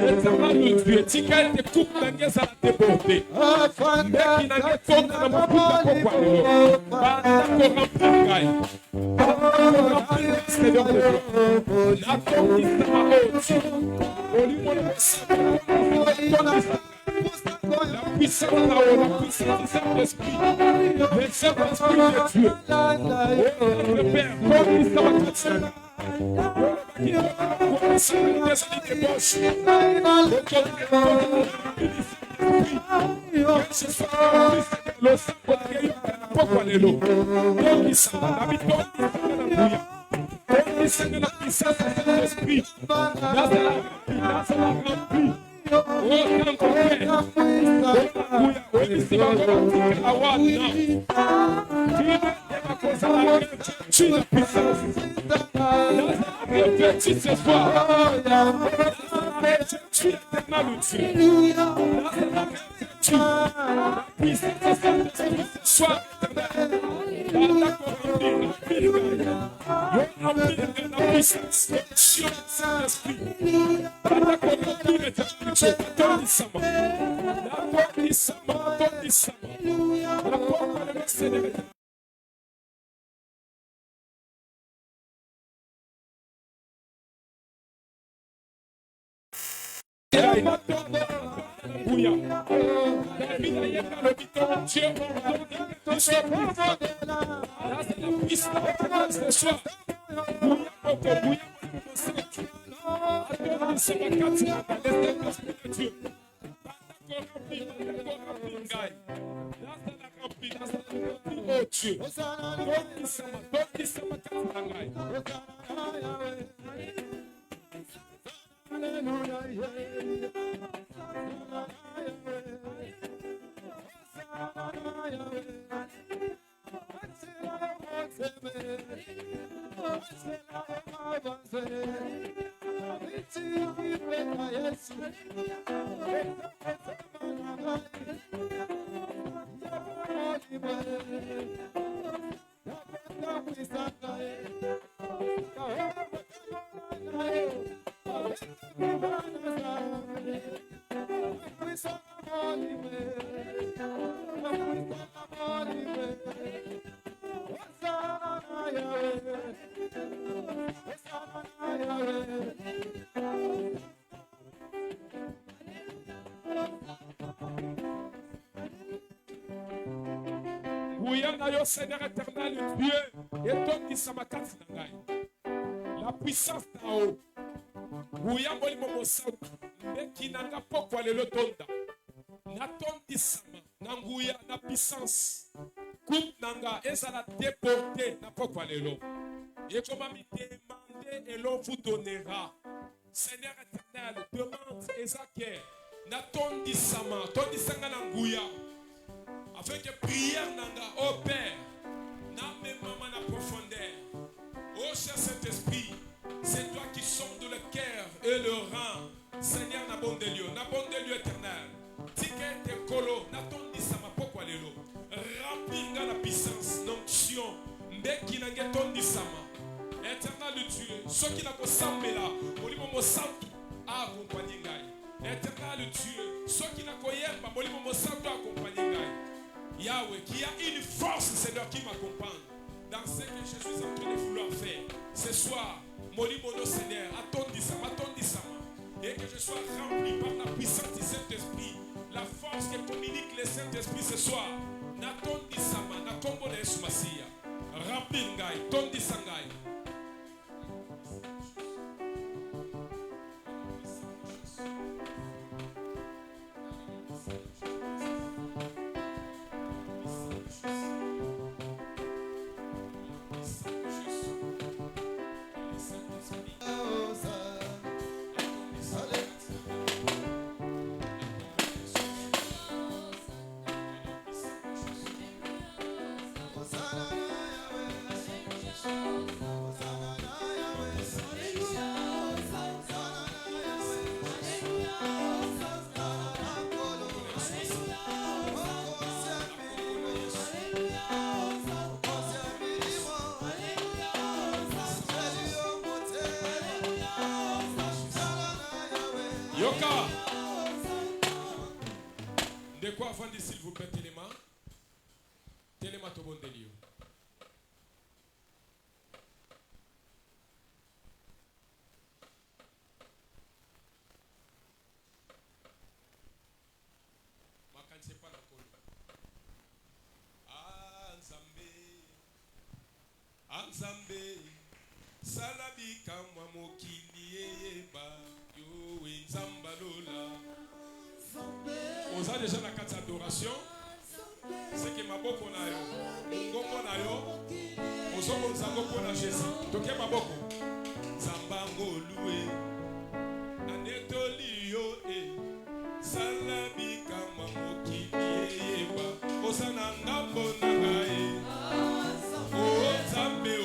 Éternel Dieu, tika ete coupe na nge ezala débordé. Ndeki na nge tonda na mokuta pokwa lelo. Banda koremplir ngai. Banda koremplir Seigneur de Dieu. Natondisa maoti. Olimo na mosaka. La puissance là-haut, la puissance du Saint-Esprit, le Saint-Esprit de Dieu. Oh, notre Père, comme ça va continuer. Petit ce soir, tu es éternel Dieu. Tu la puissance de Saint-Esprit ce soir éternel. Dans la la puissance de Saint-Esprit. Dans la corruption éternelle Dieu. Tondissama. La tondissama, tondissama. La porte de Seigneur. Seigneur éternel, Dieu, et toi qui s'en la puissance là-haut. Bouya molimo mosantu, qui n'a pas quoi le tonda. Natondi sama, nanguya na puissance. Coupe nanga, ezala déporté, n'a pas quoi le. Et comment me demander et l'on vous donnera. Seigneur éternel, demande Ezaké, natondi sama, tondi sanga nanguya. Afin que prière nanga, oh Père, n'a même maman na profondeur. Oh cher Saint-Esprit, c'est toi qui sondes le cœur et le rang. Seigneur, n'a bon de lieu éternel. Tique te colo, n'a ton dit ça ma pourquoi les lots. Remplis la puissance, l'onction, mbeki n'a ton dit ça ma. Éternel Dieu, ceux qui n'a pas semblé là, au niveau de santo, accompagner Ngai. Éternel Dieu, ceux qui n'a pas yemba, au niveau de santo, accompagner Ngai. Yahweh, qui a une force, Seigneur, qui m'accompagne dans ce que je suis en train de vouloir faire. Ce soir, Molimono Seigneur, attendis ça, et que je sois rempli par la puissance du Saint-Esprit, la force que communique le Saint-Esprit ce soir. N'attendis ça, n'attendis pas, rempli Ngai, tondi Sangai. Yoka. De quoi avant s'il vous plaît, Téléma? Téléma tout bon délire. C'est pas la colle. Anzambe salabi kama mokili yeba yo enzamba lola. On a déjà la carte d'adoration. C'est que ma boko na yo, ngombo na yo, ozomo nzango pona Jésus. Toke ma boko. Zambango loué. Anetoli yo salabi kama mokili yeba. Osana ngambo na ngai. Oh Nzambe o.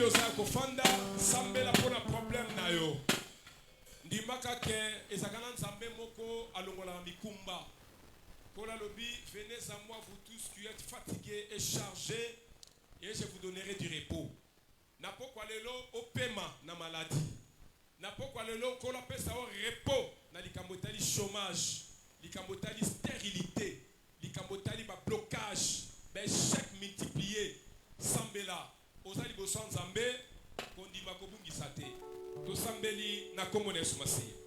oza kofanda sambela pona problème na yo ndimaka ke ezakana nzambe moko alongola mikumba kola lobi venez à moi vous tous qui êtes fatigués et chargés et je vous donnerai du repos na pokwa lelo opema na maladie na pokwa lelo kola pesa o repos na likambo tali chômage likambo tali stérilité likambo tali ba blocage ba échec multiplié sambela oza liboso ya nzambe kondima kobungisa te tosambeli na kombo na Yesu Masiya.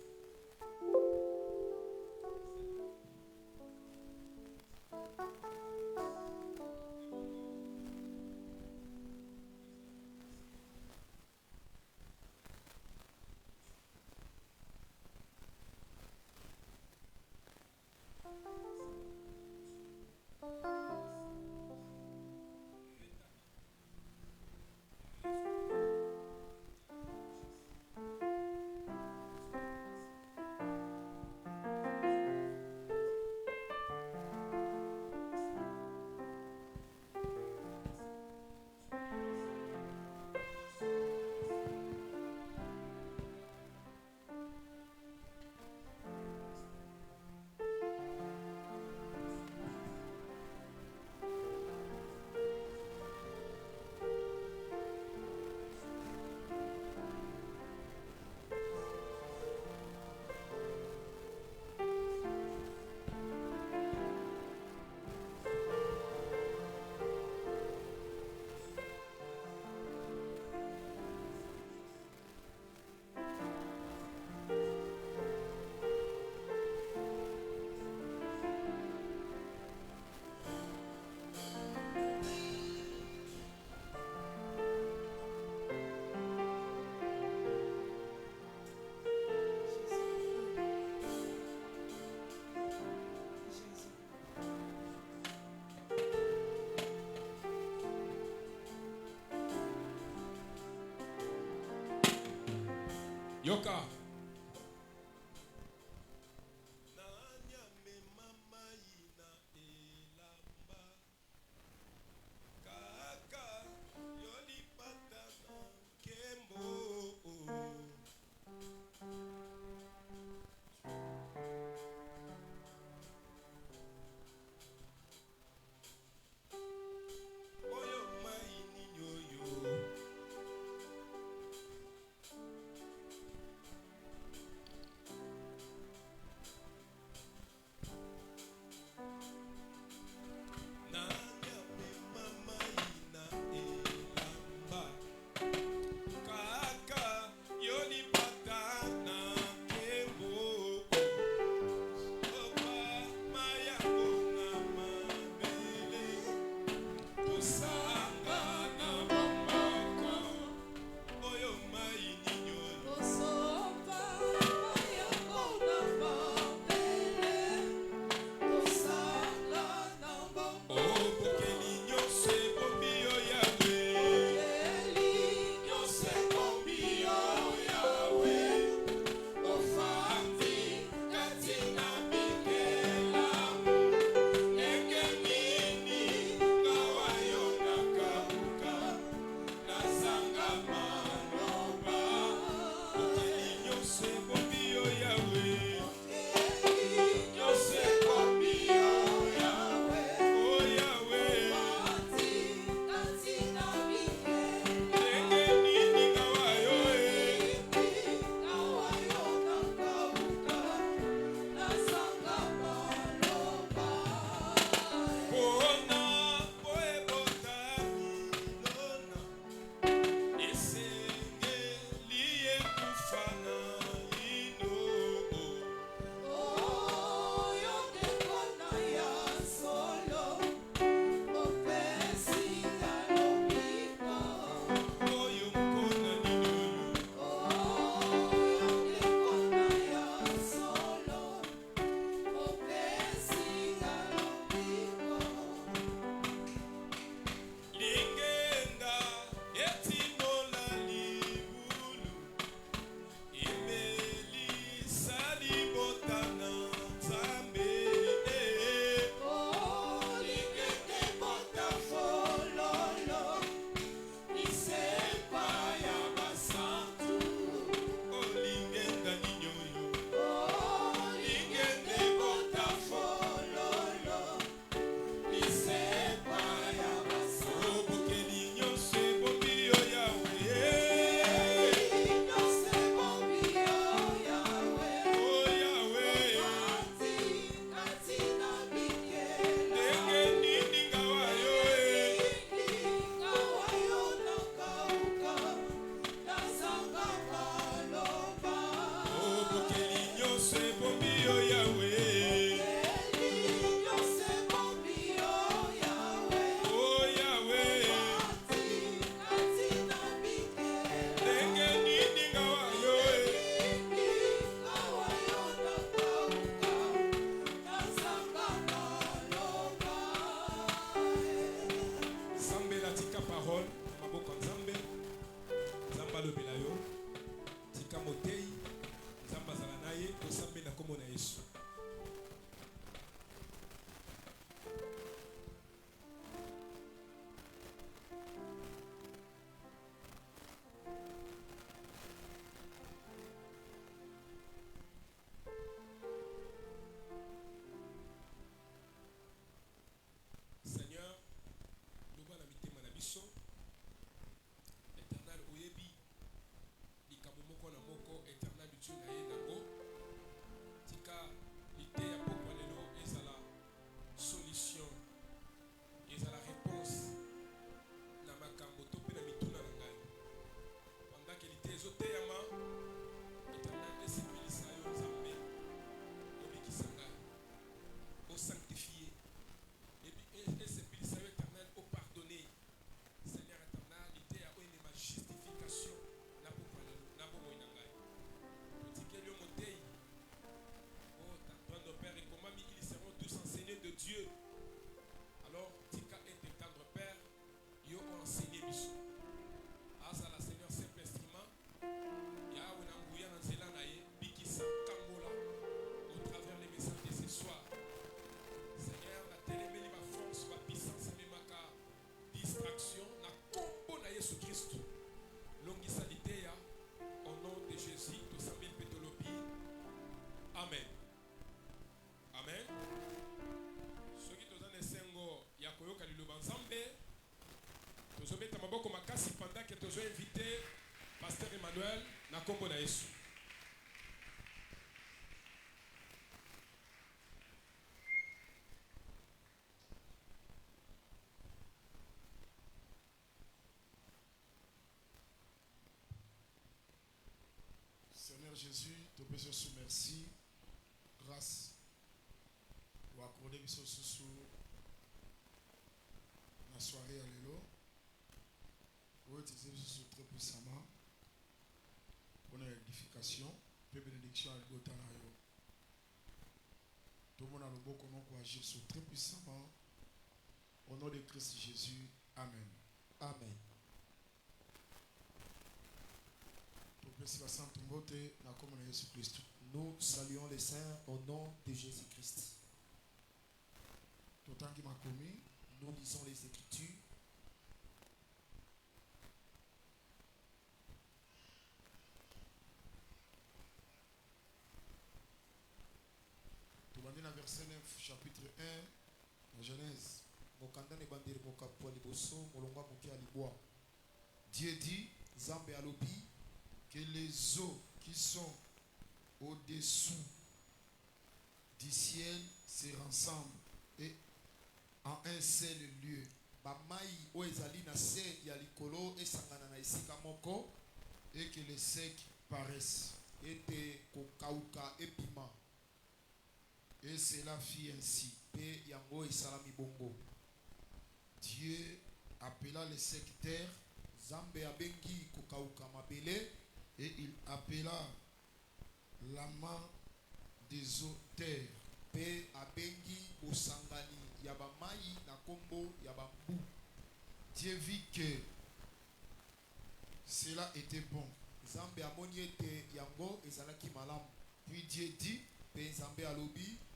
Yoka. Amen. Amen. Ceux qui toza nesengo ya koyoka liloba nzambe tozobeta maboko makasi pendant que tozo invité Pasteur Emmanuel na kombo na Yesu. Seigneur Jésus, te besoin sous merci, grâce pour accorder biso sous la soirée à l'élo. Pour utiliser biso très puissamment pour notre édification, pour bénédiction à l'Otanayo. Tout le monde a le beau comment pour agir sur très puissamment. Au nom de Christ Jésus, Amen. Amen. Nous saluons les saints au nom de Jésus-Christ. Nous lisons les Écritures. Verset 9, chapitre 1, la Genèse. Dieu dit que les eaux qui sont au-dessous du ciel se rassemblent et en un seul lieu. Et que les secs paraissent. Et cela fit ainsi. Dieu appela les secs terres. Et il appela la main des eaux terre. Dieu vit que cela était bon. Puis Dieu dit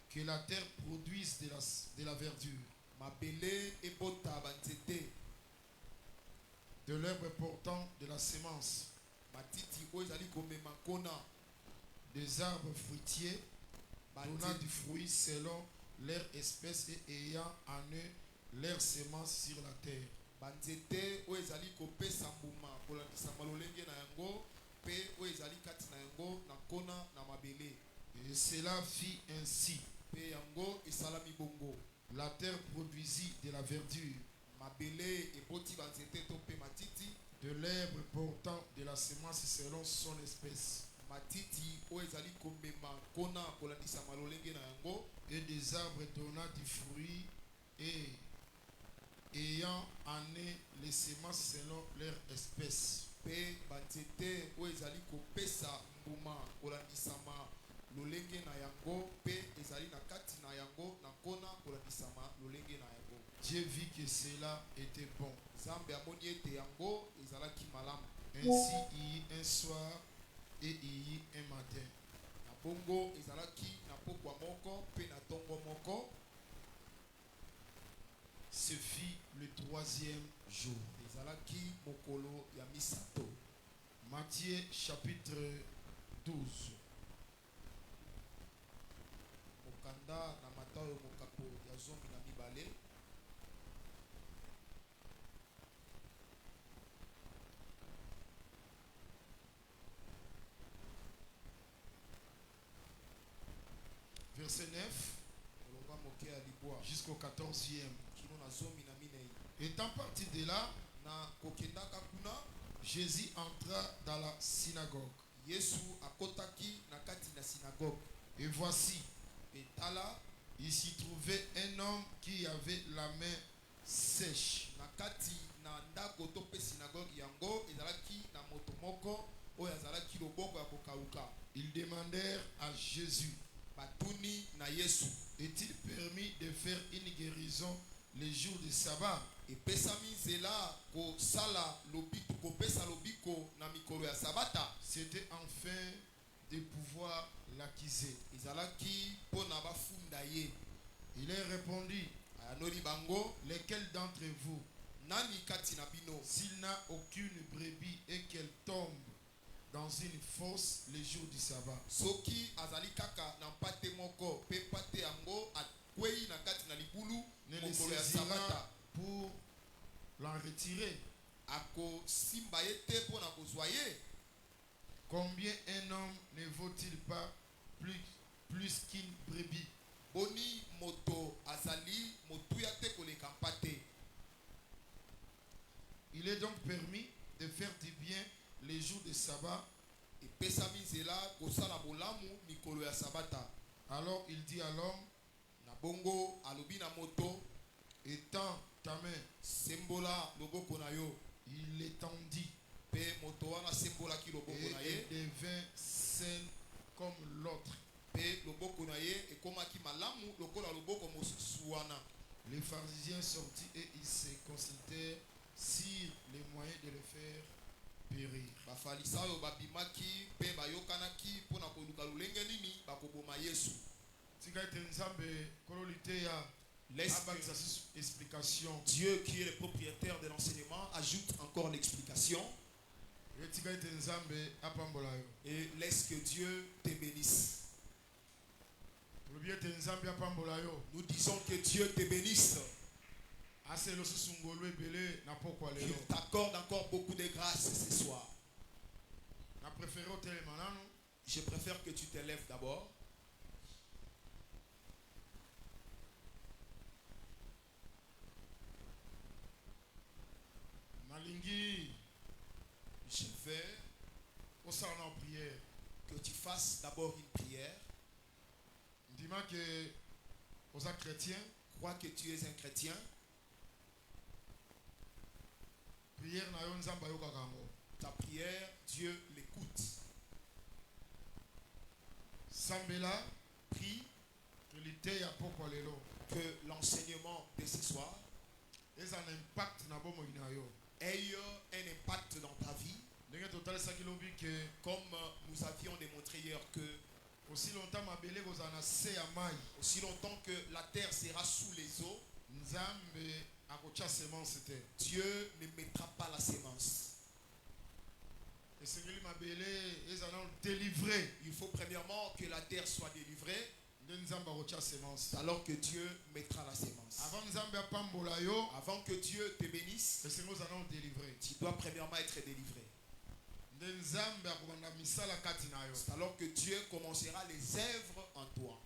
que la terre produise de la verdure, de l'herbe portant de la semence, des arbres fruitiers donnant du fruit selon leur espèce et ayant en eux leur semence sur la terre. Et cela fit ainsi. La terre produisit de la verdure, de l'herbe portant de la semence selon son espèce, et des arbres donnant du fruit et ayant en eux les semences selon leur espèce. Dieu vit que cela était bon. Ainsi il y eut un soir et il y eut un matin. Ce fut le troisième jour. Matthieu chapitre 12. Verset 9 jusqu'au 14e. Étant parti de là, Jésus entra dans la synagogue. Et voici, il s'y trouvait un homme qui avait la main sèche. Ils demandèrent à Jésus, est-il permis de faire une guérison les jours du sabbat? C'était enfin de pouvoir l'accuser. Il leur répondit, lesquels d'entre vous, s'il n'a aucune brebis et qu'elle tombe dans une fosse les jours du sabbat, retirer. ako simba ye te mpo na kozwa ye. Combien un homme ne vaut-il pas plus qu'une brebis? Boni moto azali motuya te koleka mpate. Il est donc permis de faire du bien les jours de sabbat. Epesami nzela kosala bolamu mikolo ya sabata. Alors il dit à l'homme, Na bongo alobi na moto, étends ta main. sembola loboko na yo. Il l'étendit Pe moto wana sembolaki loboko et na elle ye. devint saine comme l'autre. Pe loboko na ye ekomaki malamu lokola loboko mosusu wana. Les pharisiens sortis et ils se consultèrent sur les moyens de le faire périr. Bafarisayo babimaki pe bayokanaki mpona koluka lolenge nini bakoboma Yesu. Tika ete nzambe kololite ya Laisse abakisa que explication. Dieu, qui est le propriétaire de l'enseignement, ajoute encore l'explication Et tika ete nzambe apambola yo. et laisse que Dieu te bénisse. Lobi ete nzambe apambola yo. Nous disons que Dieu te bénisse. Ase lo susu ngolo ebele na pokwa Il lelo. t'accorde encore beaucoup de grâce ce soir. Na préféré otelema nanu. Je préfère que tu te lèves d'abord. Malingi Je veux osala na prière. que tu fasses d'abord une prière. Ndima ke oza chrétien, Crois que tu es un chrétien. prière na yo nzambe ayokaka yango. Ta prière, Dieu l'écoute. Sambela Prie que lite ya pokwa lelo. que l'enseignement de ce soir Eza na impact na bomoi na yo. ait un impact dans ta vie. Ndenge totalisaki lobi ke Comme nous avions démontré hier que aussi longtemps mabele kozala na se ya mai, aussi longtemps que la terre sera sous les eaux, nzambe akotya semence te. Dieu ne mettra pas la sémence. Esengeli mabele ezala nano délivré. Il faut premièrement que la terre soit délivrée, Nde nzambe akotya semence. alors que Dieu mettra la sémence. Avant nzambe apambola yo, Avant que Dieu te bénisse, esengo ozala nano délivré. tu dois premièrement être délivré. Nde nzambe akobanda misala kati na yo. C'est alors que Dieu commencera les œuvres en toi.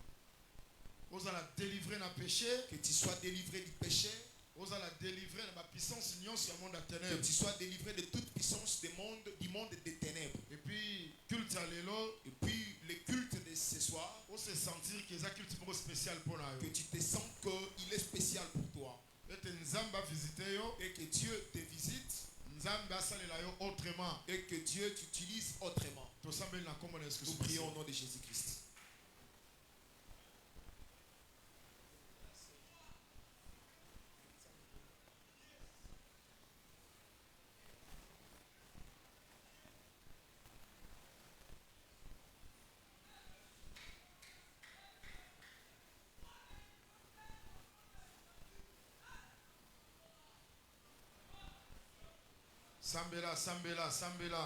Ozala délivré na péché, Que tu sois délivré du péché, ozala délivré na bapuissance nyonso ya monde ya que ténèbres. tu sois délivré de toute puissance du monde des ténèbres. Et puis culte ya lelo, Et puis le culte de ce soir, ose sentir que eza culte moko spécial mpo na que yo. tu te sens qu'il est spécial pour toi. Ete nzambe avisite yo, Et que Dieu te visite nzambe asalela yo autrement. et que Dieu t'utilise autrement. Tosambeli na kombo na Yesu Nous Kristo. prions au nom de Jésus-Christ. Sambela, sambela, sambela.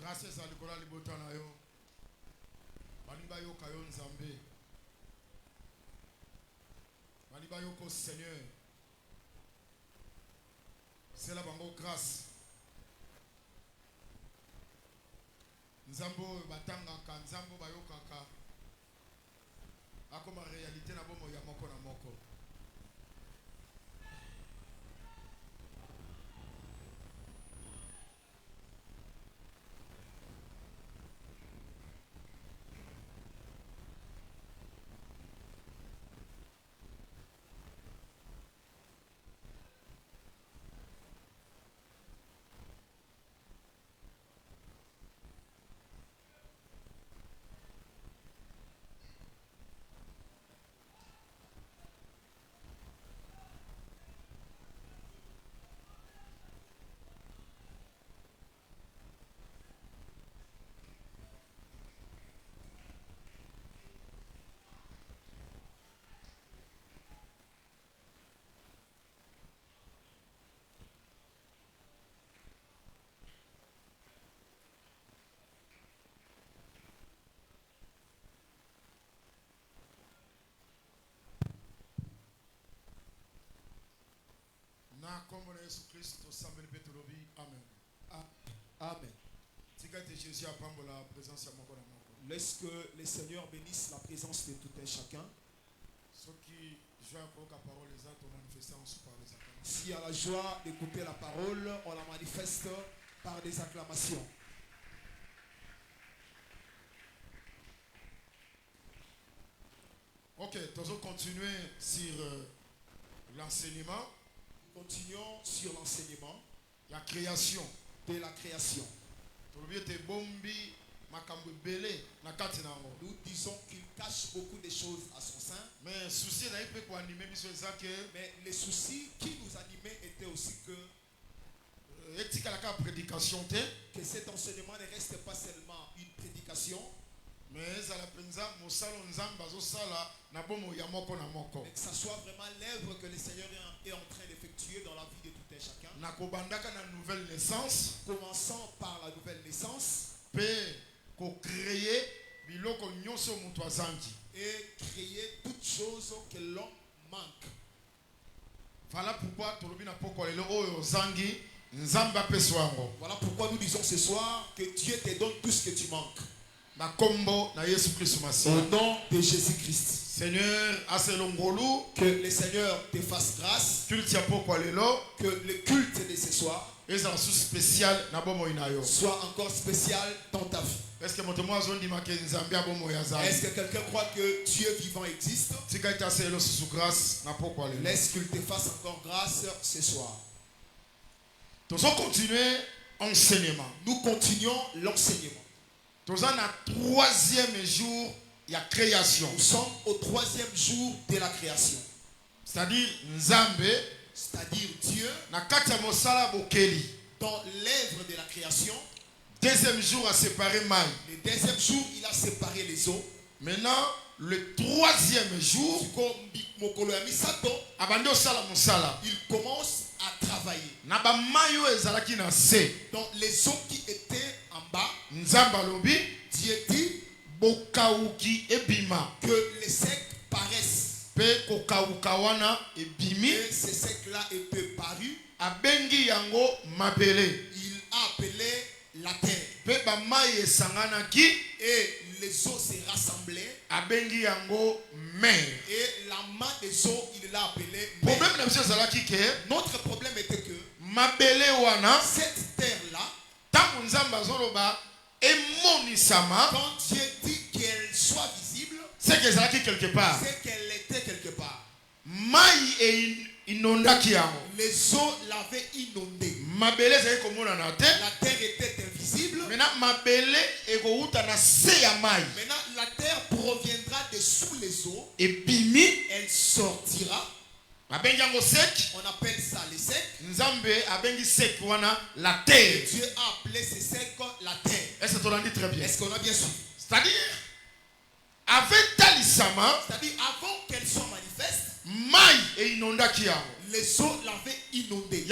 Grâce à l'école libotana yo. Baniba yo kayo nzambe. Baniba yo ko Seigneur. C'est la bango grâce. Nzambo batanga ka nzambo bayo kaka. Akoma réalité na bomo ya moko na moko. Comme Jésus Christ, amen. Amen. Laisse que le Seigneur bénisse la présence de tout un chacun. Si à la joie d'écouter la parole, on la manifeste par des acclamations. Ok, nous continuer sur l'enseignement. Continuons sur l'enseignement. La création. De la création. Nous disons qu'il cache beaucoup de choses à son sein. Mais les soucis qui nous animaient étaient aussi que cet enseignement ne reste pas seulement une prédication, mais que ça soit vraiment l'œuvre que le Seigneur est en train d'effectuer dans la vie de tout un chacun. Commençons par la nouvelle naissance. Et créer toutes choses que l'homme manque. Voilà pourquoi nous disons ce soir que Dieu te donne tout ce que tu manques. Au nom de Jésus-Christ. Seigneur, que le Seigneur te fasse grâce. Que le culte de ce soir soit encore spécial dans ta vie. Est-ce que quelqu'un croit que Dieu vivant existe? Laisse qu'il te fasse encore grâce ce soir. Nous continuons l'enseignement. Nous continuons l'enseignement. Nous sommes au 3e jour de la création. Nous sommes au 3e jour de la création. C'est-à-dire Nzambe. C'est-à-dire Dieu. Dans l'œuvre de la création. 2e jour a séparé Maï. Le 2e jour, il a séparé les eaux. Maintenant, le 3e jour, il commence à travailler. Dans les eaux qui étaient en bas, Dieu dit que les secs paraissent. Et ces secs-là étaient parus. Il a appelé la terre. Et les eaux s'est rassemblaient. Et la main des eaux, il l'a appelé mer. Notre problème était que cette terre-là, quand Dieu dit qu'elle soit visible, c'est qu'elle était quelque part. Les eaux l'avaient inondée. La terre était invisible. Maintenant, la terre proviendra dessous les eaux. Elle sortira. On appelle ça les secs. Dieu a appelé ces secs la terre. Est-ce qu'on a dit très bien? Est-ce qu'on a bien su? C'est-à-dire avant qu'elle soit manifeste, les eaux l'avaient inondée.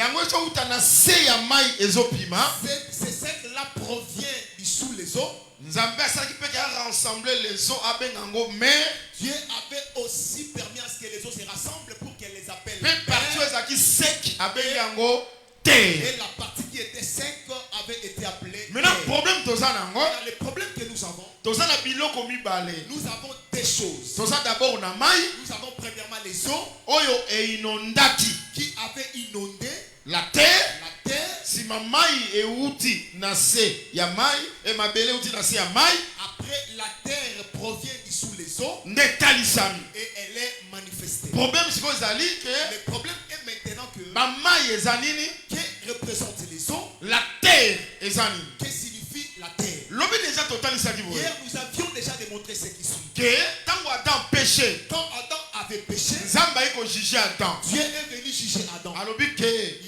Ces secs-là provient dissous les eaux. Nzambe asaki pe ka rassembler les eaux abengango mer. Dieu avait aussi permis à ce que les eaux se rassemblent pour qu'elle les appelle. Pe partout ezaki sec abengango Et terre. la partie qui était sec avait été appelée Maintenant terre. problème toza nango. Maintenant, le problème que nous avons, Toza na biloko mibale. nous avons des choses. Toza d'abord na mai Nous avons premièrement les eaux oyo einondaki qui avaient inondé la terre. la terre. Sima mai euti na se ya mai e mabele euti na se ya mai Après, la terre provient dessous les eaux ndetalisami. et elle est manifestée. Problème siko ezali ke Le problème est maintenant que ba mai eza nini, que représentent les eaux, la terre eza nini. que signifie la terre. Lobi déjà totalisaki boye Hier, nous avions déjà démontré ce qui suit. ke tango Adam péché Quand Adam avait péché, Nzambe ayi kojuge Adam. Dieu est venu juger Adam. Alobi ke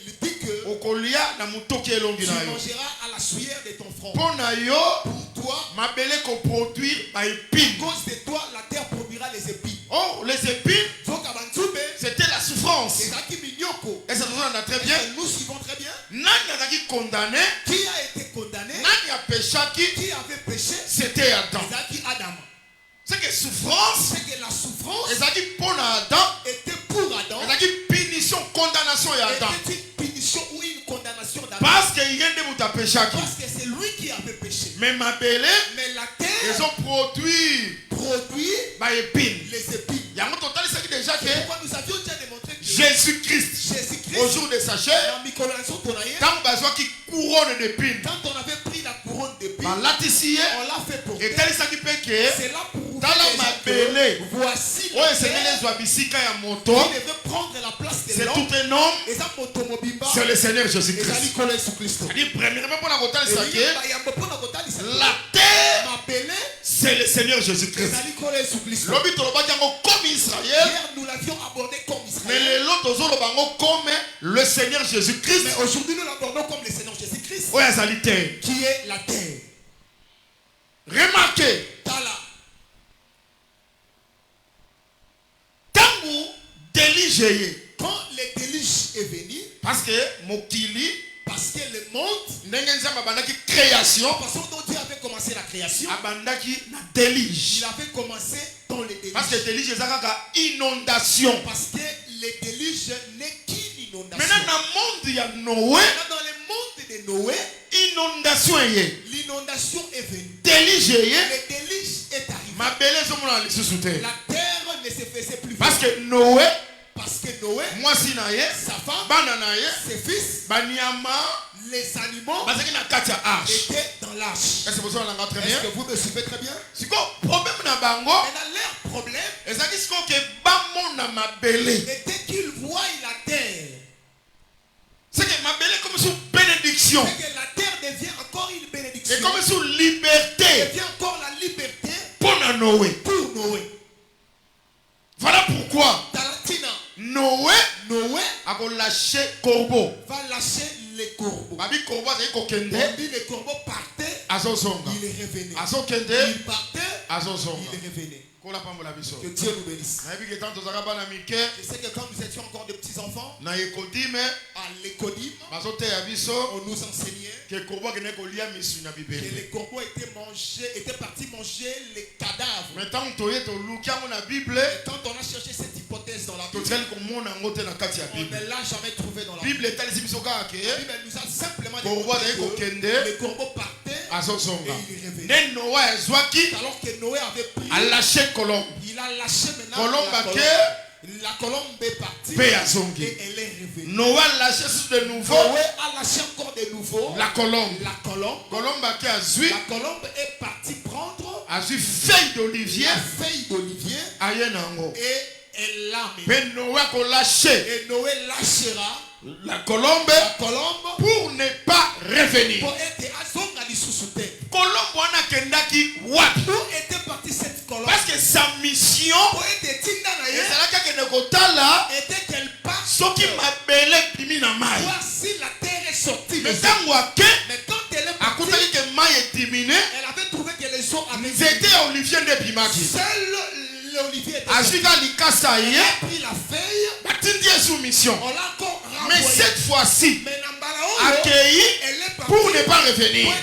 Il dit que okolia na motoki elongi tu na yo mangeras à la sueur de ton front. mpo na yo Pour toi, mabele koproduire à baépine. cause de toi, la terre produira les épines. Oh, les épines, Donc, à Bantoube, c'était la souffrance. c'est ça qui mignoko. Et ça nous a très bien. Nous suivons très bien. Nani azaki condamné, Qui a été condamné? nani a péchaki, Qui avait péché? c'était Adam. C'est qui Adam. C'est que souffrance, C'est que la souffrance ezaki pour Adam, était pour Adam. ezaki punition, condamnation ya Adam. Était une punition ou une condamnation d'Adam. Parce que yende muta péchaki. Parce que c'est lui qui avait péché. Mais mabele, Mais la terre ils ont produit produit baépine. les épines. Yango total c'est déjà que C'est pourquoi nous avions déjà démontré que Jésus-Christ, au Jésus-Christ, jour de sa chair, dans Micolason Tonaye, quand bazwa qui couronne d'épines, quand on avait pris la couronne d'épines, balatisiye, on l'a fait pour et tel ça qui peut que c'est là pour vous dans la dire mabele, que voici oyo la esengeli terre ezwa bisika ya moto, qui devait prendre la place de c'est l'homme. tout un homme, Et ça, Motomobimba, c'est le Seigneur et ça, Jésus-Christ. Nicolas Christ. C'est-à-dire, premièrement, pour la Et rotal, il y a beaucoup de côté, la terre, m'appelait, c'est le Seigneur et Jésus-Christ. ça, Nicolas Christ. Lobi tolobaki yango comme Israël, Hier, nous l'avions abordé comme mais Israël. les lots tozoloba yango comme le Seigneur Jésus-Christ. Mais aujourd'hui, nous l'abordons comme le Seigneur Jésus-Christ, Oyo azali terre. qui est la terre. Remarquez, Tala. tangu délige ye, Quand le déluge est venu, parce que mokili parce que le monde, ndenge nzambe abandaki création, la façon dont Dieu avait commencé la création, abandaki na délige. il avait commencé dans le déluge. Parce que délige eza kaka inondation. Parce que le déluge n'est qu'une inondation. Maintenant na monde ya Noé, Maintenant, dans le monde de Noé, inondation ye, l'inondation est venue. délige ye, Le déluge est arrivé. mabele ezomona lisusu te. La terre ne se faisait plus Parce vivre. que Noé, Parce que Noé, mwasi na ye, sa femme, bana na ye, ses fils, banyama les animaux bazaki na kati ya arche. étaient dans l'arche. Est-ce que vous avez très Est-ce bien? que vous me suivez très bien? Siko problème na bango, Maintenant, leur problème ezaki siko ke bamona mabele. était qu'ils voient la terre. C'est que mabele comme sous bénédiction. C'est que la terre devient encore une bénédiction. Et comme sous liberté Devient encore la liberté pour Noé. pour Noé. Voilà pourquoi Talatina, Noé Noé a lâché corbeau. va lâcher les corbeaux. Babi corbeau a kokende, On dit les corbeaux partaient, azozonga. il est revenu. Azokende, Il partait, azozonga. il est revenu. Kola pambola biso. Que Dieu nous bénisse. Na yebi ke tanto zaka bana mike Je sais que quand nous étions encore des petits enfants, na yekodime à l'écodim, bazote ya biso on nous enseignait ke corbeau kene kolia misu na que bibeli. les corbeaux étaient partis manger les cadavres. Mais tant toye to lukiango na Bible, Et quand on a cherché cette hypothèse dans la Bible, totikali komona yango te na kati ya on Bible. ne l'a jamais trouvé dans la Bible. Bible etalisi biso kaka ke La Bible nous a simplement corbeau azali démontré que kokende les corbeaux partaient azozonga. et il est revenu. Nde Noa ezwaki Alors que Noé avait pris, alâche colombe. il a lâché maintenant Colombe la à colombe. quai. La colombe est partie Paix à Zongi. et elle est revenue. Noa lâché sur de nouveau Noé a lâché encore de nouveau la colombe. la colombe. Colombe qui a zui, La colombe est partie prendre feuille d'olivier, la feuille d'olivier aye nango. et elle l'a mis. Mais Noa ko lâché Et Noé lâchera la colombe la colombe pour ne pas revenir. pour être azonga lisusu te. Colombe wana kendaki wapi? Où était partie cette colombe? Parce que sa mission Pour être tinda na ye ezalaki akende kotala était qu'elle part soki mabele bimi na mai. voir si la terre est sortie. Mais ntango ake Mais quand elle est partie, akutaki ke mai etimine, elle avait trouvé que les eaux avaient nzete ya olivier nde ebimaki. seul l'olivier était sorti. Azwika likasa Elle ye a pris la feuille, batindi ye sous mission. on l'a encore Mais renvoyé. cette fois-ci, Mais Nambala accueilli pour ne pas revenir.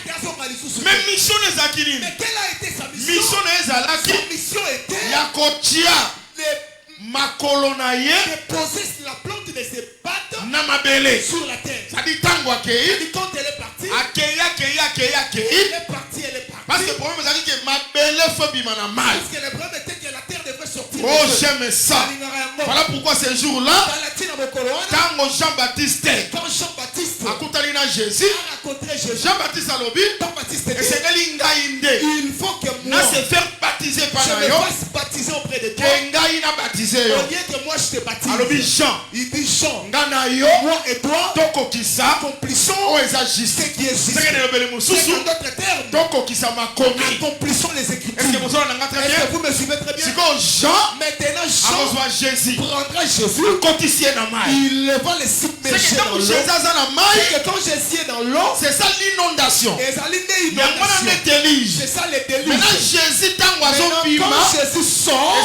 Mais mission n'est pas qui. Mais quelle a été sa mission? Mission n'est pas qui. Sa mission était Yakotia makolonaye de poser la plante de ses pattes namabele sur la terre. ça dit tango accueilli. Quand elle est partie, Accueilli. elle est partie. Parce que le problème c'est que ma belle faut bimana mal. Parce que le problème était que la terre devait sortir. Oh, j'aime ça. Voilà pourquoi ce jour-là, quand Jean-Baptiste a contaminé Jésus, Jean-Baptiste a lobby, et c'est il faut que moi se faire baptiser par je me fasse baptiser auprès de toi. Au lieu que moi je te baptise. Jean, il dit Jean, moi et toi, accomplissons ce qui est juste. C'est en d'autres termes, accomplissons les Écritures. Est-ce que vous me suivez très bien? Maintenant Jean Jésus prendra Jésus, il va les submerger dans l'eau. C'est que quand Jésus est dans l'eau, c'est ça l'inondation. C'est ça les déluges. Maintenant Jésus quand Jésus sort,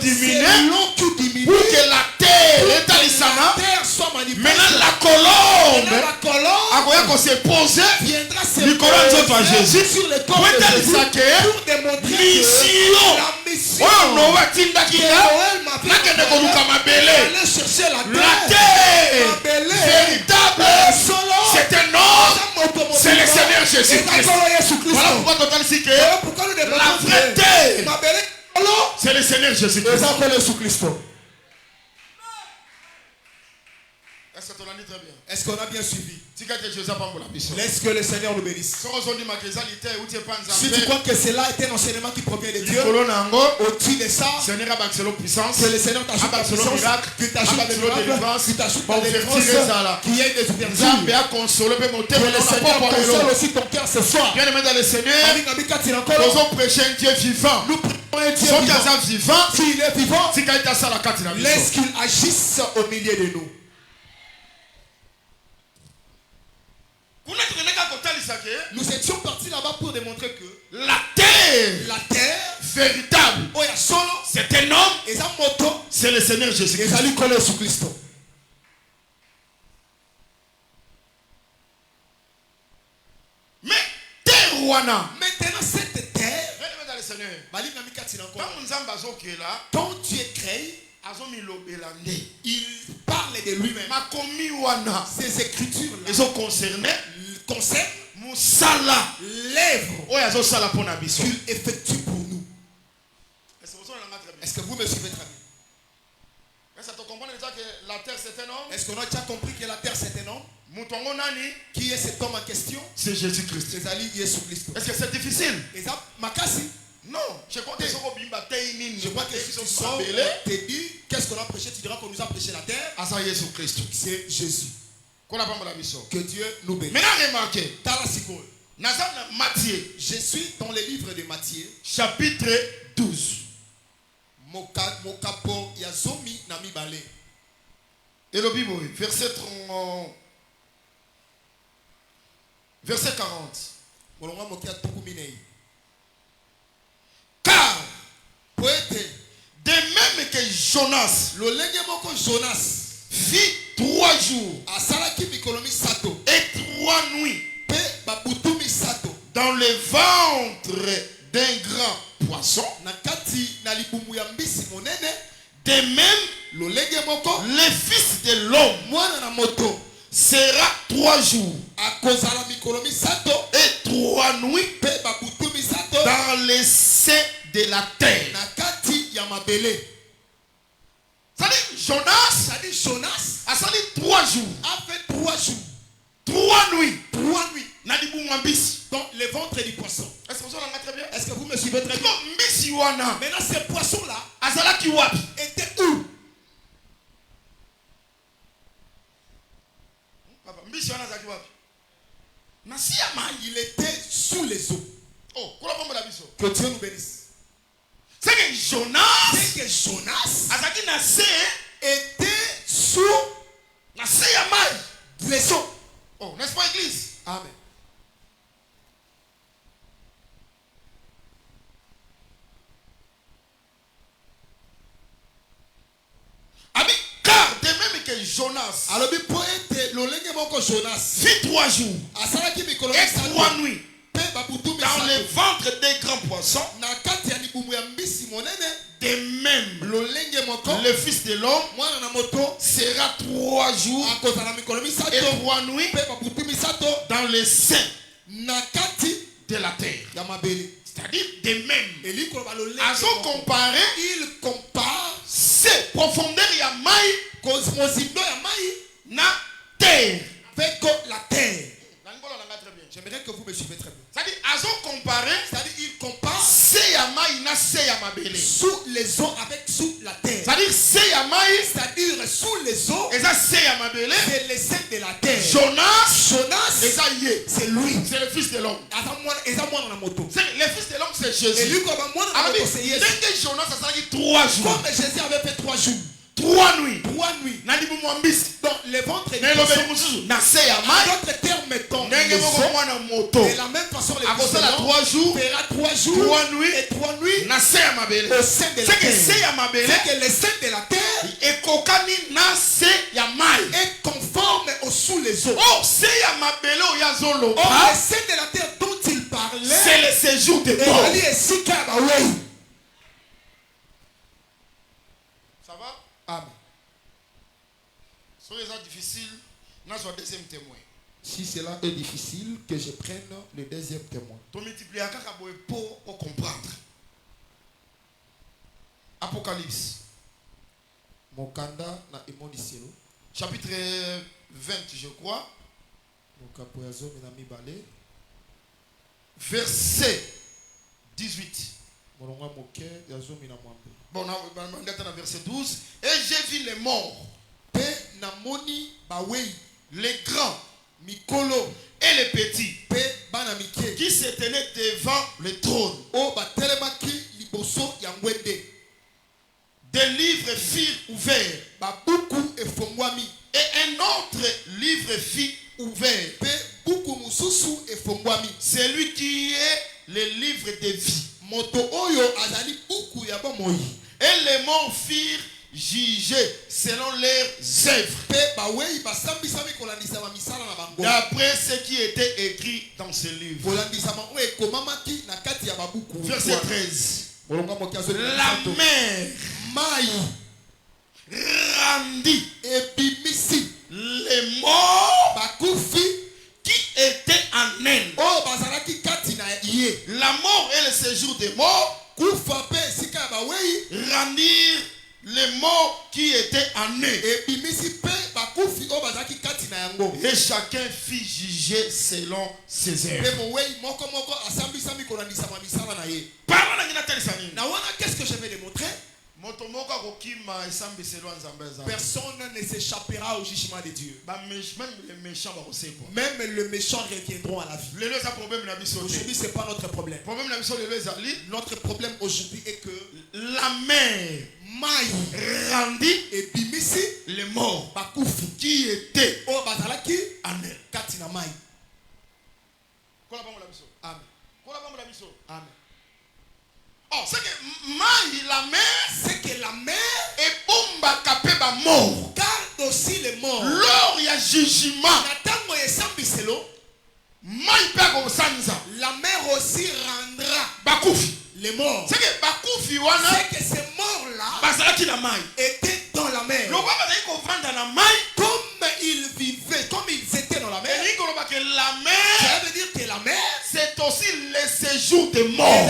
c'est l'eau qui diminue pour que la terre soit manipulée. maintenant la colombe se poser viendra se Jésus sur le corps de Jésus pour démontrer que la mission aller chercher la terre véritable, c'est un homme, c'est le Seigneur Jésus-Christ. Voilà pourquoi total si que la vraie terre, c'est le Seigneur Jésus-Christ. Est-ce que tu l'as dit très bien? Est-ce qu'on a bien suivi? Laisse que le Seigneur nous bénisse. Si tu crois que cela est un enseignement qui provient de Dieu, au-dessus de ça, que le Seigneur t'ajoute la puissance, qu'il t'ajoute la délivrance, qu'il t'ajoute la délivrance, qu'il y ait des ouvertures, que le Seigneur console aussi ton cœur ce soir. Bien aimé dans le Seigneur, nous avons prêché un Dieu vivant. Nous prêchons un Dieu vivant. S'il est vivant, laisse qu'il agisse au milieu de nous. Nous étions partis là-bas pour démontrer que la terre véritable, c'est un homme, c'est le Seigneur Jésus-Christ. Mais terre wana, maintenant cette terre, quand Dieu crée, il parle de lui-même. Ces écritures concernent l'œuvre qu'il effectue pour nous. Est-ce que vous me suivez très bien? Est-ce que la terre c'est un homme? Est-ce qu'on a déjà compris que la terre c'est un homme? Qui est cet homme en question? C'est Jésus-Christ. Est-ce que c'est difficile? Non, je crois que si tu sors, te dis qu'est-ce qu'on a prêché, tu diras qu'on nous a prêché la terre. C'est Jésus. Que Dieu nous bénisse. Maintenant remarquez, Matthieu. Je suis dans le livre de Matthieu, chapitre 12. Mokapo yazomi na mibale. Et le Bible, verset 40. Car, de même que Jonas fit 3 jours et 3 nuits dans le ventre d'un grand poisson, de même le Fils de l'homme sera 3 jours et 3 nuits dans les seins de la terre. Jonas a sali 3 jours. A fait 3 jours. 3 nuits. Dans le ventre du poisson. Est-ce que vous avez très bien? Est-ce que vous me suivez très bien? Maintenant, ce poisson-là était où? Il était sous les eaux. Oh, que Dieu nous bénisse. C'est que Jonas était sous les eaux. Oh, n'est-ce pas, église? Amen. Car de même que Jonas alors il peut être Fit 3 jours et 3 nuits dans le ventre des grands poissons. De même, le Fils de l'homme sera 3 jours et 3 nuits dans le sein de la terre. C'est-à-dire de même. À son comparé, il compare ces profondeurs yamai na terre avec la terre. J'aimerais que vous me suivez très bien. C'est-à-dire, à son comparé, c'est-à-dire, il compare Seyamaï na Seyamabele. Sous les eaux avec sous la terre. C'est-à-dire, Seyamaï, c'est-à-dire sous les eaux. Et ça, Seyamabele, c'est le sein de la terre. Jonas, et ça y est, c'est lui. C'est le Fils de l'homme. Le Fils de l'homme, c'est Jésus. Et lui, comme moi, c'est Jésus. Dès que Jonas, ça s'est dit 3 jours. Comme Jésus avait fait 3 jours. 3 nuits. Dans le ventre de notre terre, mettons. De la même façon, les Fils de l'homme 3 jours, fera 3 jours, 3 nuits et 3 nuits au sein de la terre. C'est que le sein de la terre est conforme au sous les eaux. Oh, le sein de la terre dont il parlait, c'est le séjour de mort. Ça va? Amen. Soyez difficile, n'a soit deuxième témoin. Si cela est difficile, que je prenne le deuxième témoin. Tu multiplies à pour comprendre. Apocalypse. Mokanda na imondiselo. Chapitre 20, je crois. Verset 18. Bon, on a dans verset 12. Et j'ai vu les morts. Les grands, Mikolo, et les petits, qui se tenaient devant le trône. Des livres firent ouverts. Et un autre livre fit ouvert. C'est lui qui est le livre de vie. Et les morts firent juger selon leurs œuvres, d'après ce qui était écrit dans ce livre. Verset 13. La mer rendit les morts qui étaient en elle. La mort et le séjour des morts rendirent les morts qui étaient en eux. Et chacun fit juger selon ses œuvres. Qu'est-ce que je vais démontrer? Personne ne s'échappera au jugement de Dieu. Même les méchants reviendront à la vie. Aujourd'hui, ce n'est pas notre problème. Notre problème aujourd'hui est que la mer rendit et bimisi les morts qui étaient en elle. Amen. Oh, c'est que la mer est bomba capé ba mort. Garde aussi les morts. Lors il y a jugement. La mer aussi rendra bakoufi les morts. C'est que bakoufi wana, c'est que ces morts là étaient dans la mer. Comme ils vivaient, comme ils étaient dans la mer. La mer, ça veut dire que la mer, c'est aussi le séjour des morts.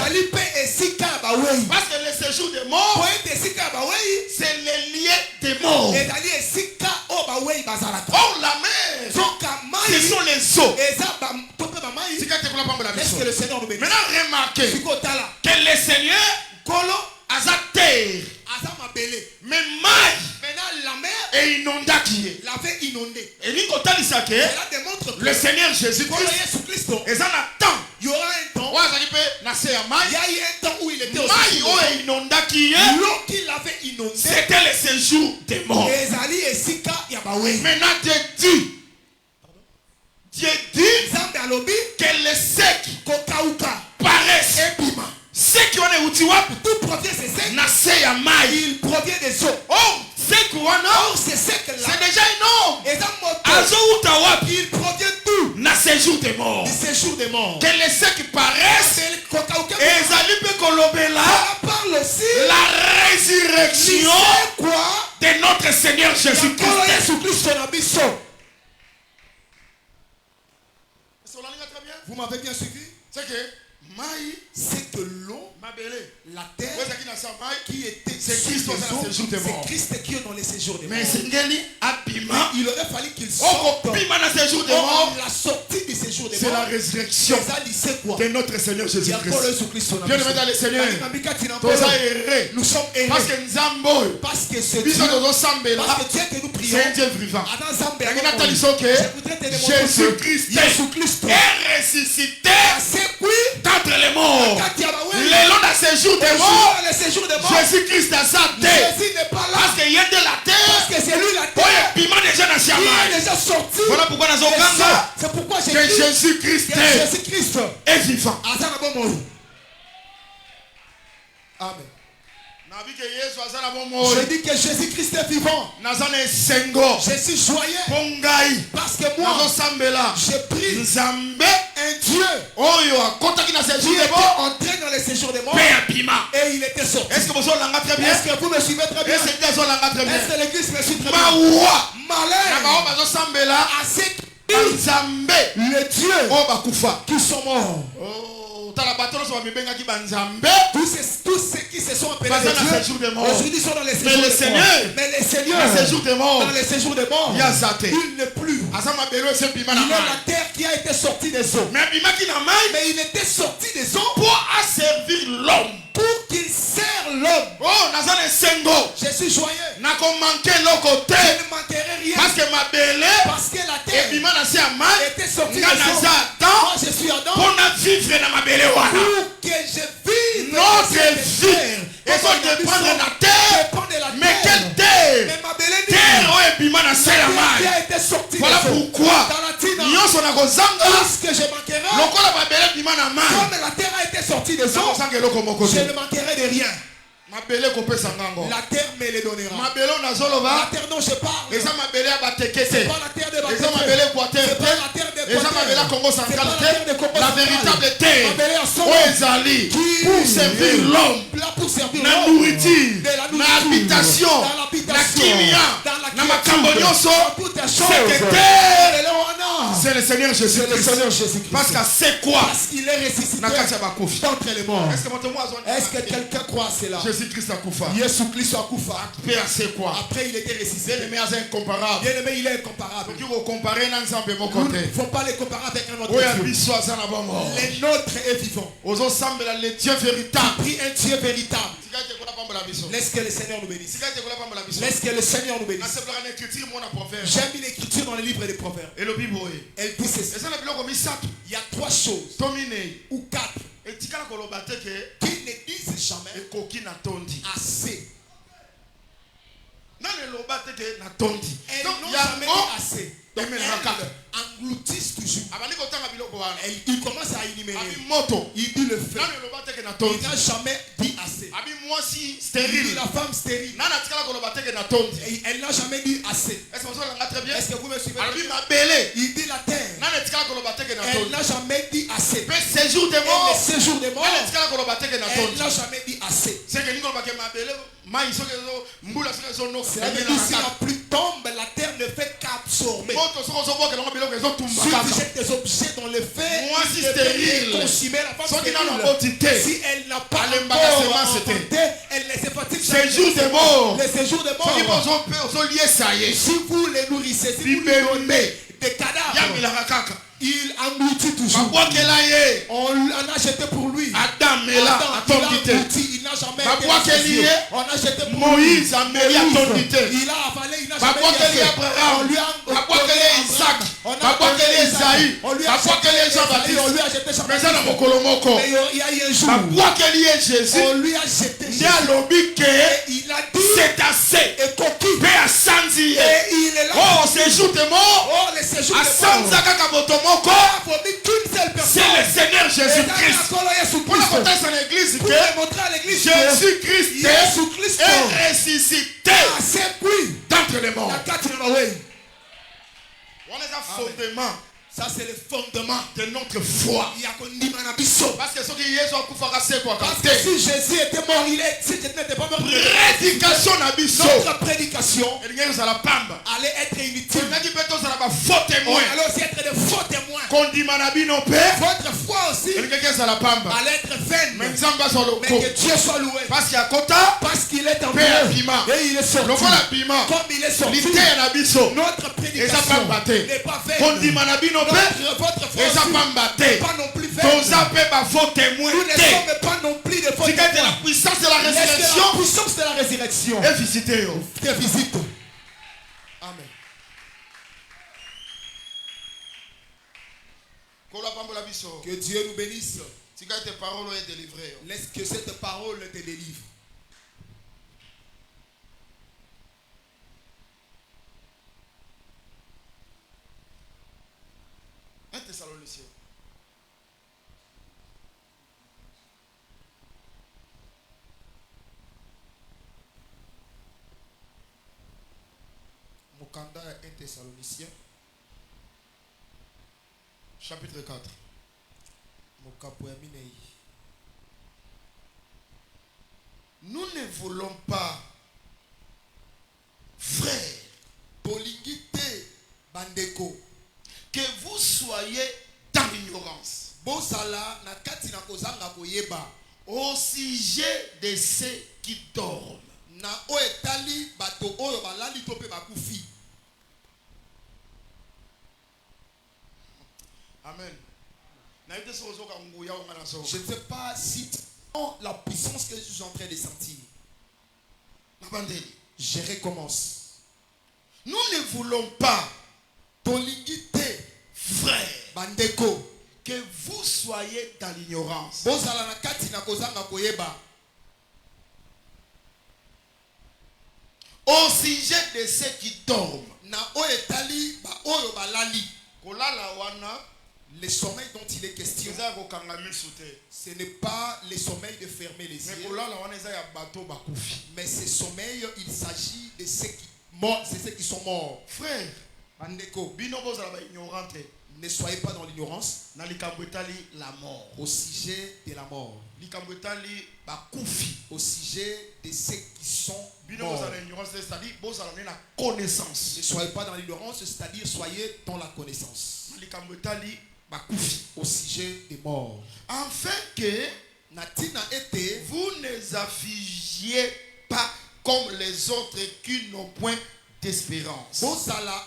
Parce que le séjour des morts, c'est le lien des morts. Or la mer, ce sont les eaux. Est-ce que le Seigneur nous bénit? Maintenant remarquez que le Seigneur a sa terre. Mais maintenant la mer est inondée qui est. L'avait inondé. Et le Seigneur Jésus-Christ, et ça attend. Il y aura un temps. Il y a eu un temps où il était aussi l'eau qu'il avait inondé. C'était le séjour des morts. Maintenant Dieu dit que les secs paraissent. Ceux qui ont des outils, tout provient de ces il provient des eaux. Oh, c'est déjà un homme. séjour des morts. Que les ceux qui paraissent et parle aussi la résurrection de notre Seigneur Jésus-Christ. Vous m'avez bien suivi? C'est que l'eau, la terre qui était c'est Christ qui est dans les séjours des morts. Mais il aurait fallu qu'il sorte. La sortie du séjour des morts, c'est la résurrection de notre Seigneur Jésus-Christ. Bien aimé dans le Seigneur, nous sommes errés. Parce que c'est Dieu que nous prions. C'est un Dieu vivant. Jésus-Christ est ressuscité d'entre les morts. Le long de ces jours des morts, Jésus-Christ a sa tête. Parce qu'il y a de la terre. Parce que c'est lui la terre. Il est déjà sorti. Voilà pourquoi nous avons c'est pourquoi que Jésus-Christ est vivant. Amen. Je dis que Jésus-Christ est vivant. Je suis joyeux parce que moi, j'ai pris un Dieu qui était entré dans les séjours des morts et il était sorti. Est-ce que vous me suivez très bien? Est-ce que l'église me suit très bien? Malheur à les dieux qui sont morts. Tous ceux qui se sont appelés les dieux aujourd'hui sont dans les séjours des morts. Mais les seigneurs dans les séjours des morts, il n'est plus. Il est la terre qui a été sortie des eaux. Mais il était sorti des eaux pour asservir l'homme. Pour qu'il sert l'homme. Je suis joyeux. Je ne manquerai rien. Parce que la terre était sortie des eaux. Moi je suis Adam. Pour que je vive notre vie. Et ça dépend de la terre. Mais quelle terre? Qui a été sortie voilà pourquoi parce que je manquerai. Comme la terre a été sortie des eaux, je ne manquerai de rien. La terre me les donnera. La terre dont je parle, c'est pas la terre de Bateké, c'est pas la terre de Congo central, la véritable terre pour servir l'homme, la nourriture, l'habitation, la kimia, la macambonioso, cette terre, c'est le Seigneur Jésus-Christ. Parce qu'à c'est quoi? Parce qu'il est ressuscité d'entre les morts. Est-ce que quelqu'un croit cela? Jésus-Christ a Koufa. Jésus-Christ a Koufa. Après il était ressuscité. Bien-aimé, c'est incomparable. Bien-aimé, il est incomparable. Il ne faut pas les comparer avec un autre Dieu. Le nôtre est vivant. Le Dieu véritable. Pris un Dieu véritable. Laisse que le Seigneur nous bénisse. Laisse que le Seigneur nous bénisse. J'aime une écriture dans le livre des Proverbes. Elle dit ceci. Il y a 3 choses ou 4 qui ne disent jamais assez. Elles n'ont jamais dit assez. Engloutissent toujours. Il commence à énumérer. Il dit le fait. Il n'a jamais dit assez. Il dit la femme stérile. Elle n'a jamais dit assez. Est-ce que vous me suivez? Il dit la terre. Elle n'a jamais dit assez. Et le séjour des morts. Elle n'a jamais dit assez. Si la pluie tombe, la terre ne fait qu'absorber. Si vous êtes des objets dans le feu, consommer la femme stérile. Si elle n'a pas elle ne se fatigue. Séjour des morts. Les séjours des morts. Si vous les nourrissez, si vous les donnez des cadavres, il engloutit toujours. On a jeté pour lui. Adam il n'a jamais été. On a jeté pour Moïse. Il a avalé, il n'a jamais été. On lui a Isaac. On lui a jeté Jean-Baptiste. Mais il y a eu un jour. On lui a jeté Jésus. Il a dit c'est assez. Et coquille. Et il est là. Oh, séjour des morts. Oh, les séjours des morts. C'est le Seigneur Jésus-Christ. Pour montrer à l'église Jésus-Christ est ressuscité d'entre les morts. On les a fondements Ça c'est le fondement de notre foi. Parce que si Jésus était mort, si Jésus n'était pas mort, notre prédication allait être inutile. On allait aussi être de faux témoins. Votre foi aussi allait être vaine. Mais que Dieu soit loué. Parce qu'il est en paix. Et il est sorti. Comme il est sorti, notre prédication n'est pas vaine. Votre foi n'est pas non plus vaine. Nous ne sommes pas non plus de faux témoins. La puissance de la résurrection. La puissance de la résurrection. Et visitez. Te visite. Amen. Que Dieu nous bénisse. Laisse que cette parole te délivre. 1 Thessaloniciens. Mokanda 1 Thessaloniciens. Chapitre 4. Nous ne voulons pas, frères, que vous soyez dans l'ignorance au sujet de ceux qui dorment. Amen. Je ne sais pas si la puissance que je suis en train de sentir. Je recommence. Nous ne voulons pas, frère, que vous soyez dans l'ignorance au sujet de ceux qui dorment. Le sommeil dont il est question, ce n'est pas le sommeil de fermer les yeux. Mais ce sommeil, il s'agit de ceux qui morts, c'est ceux qui sont morts. Frère, ne soyez pas dans l'ignorance la mort. Au sujet de la mort. Au sujet de ceux qui sont morts. Ne soyez pas dans l'ignorance, c'est-à-dire soyez dans la connaissance. Au sujet des morts. Afin que vous ne vous affligiez pas comme les autres qui n'ont point d'espérance. C'est-à-dire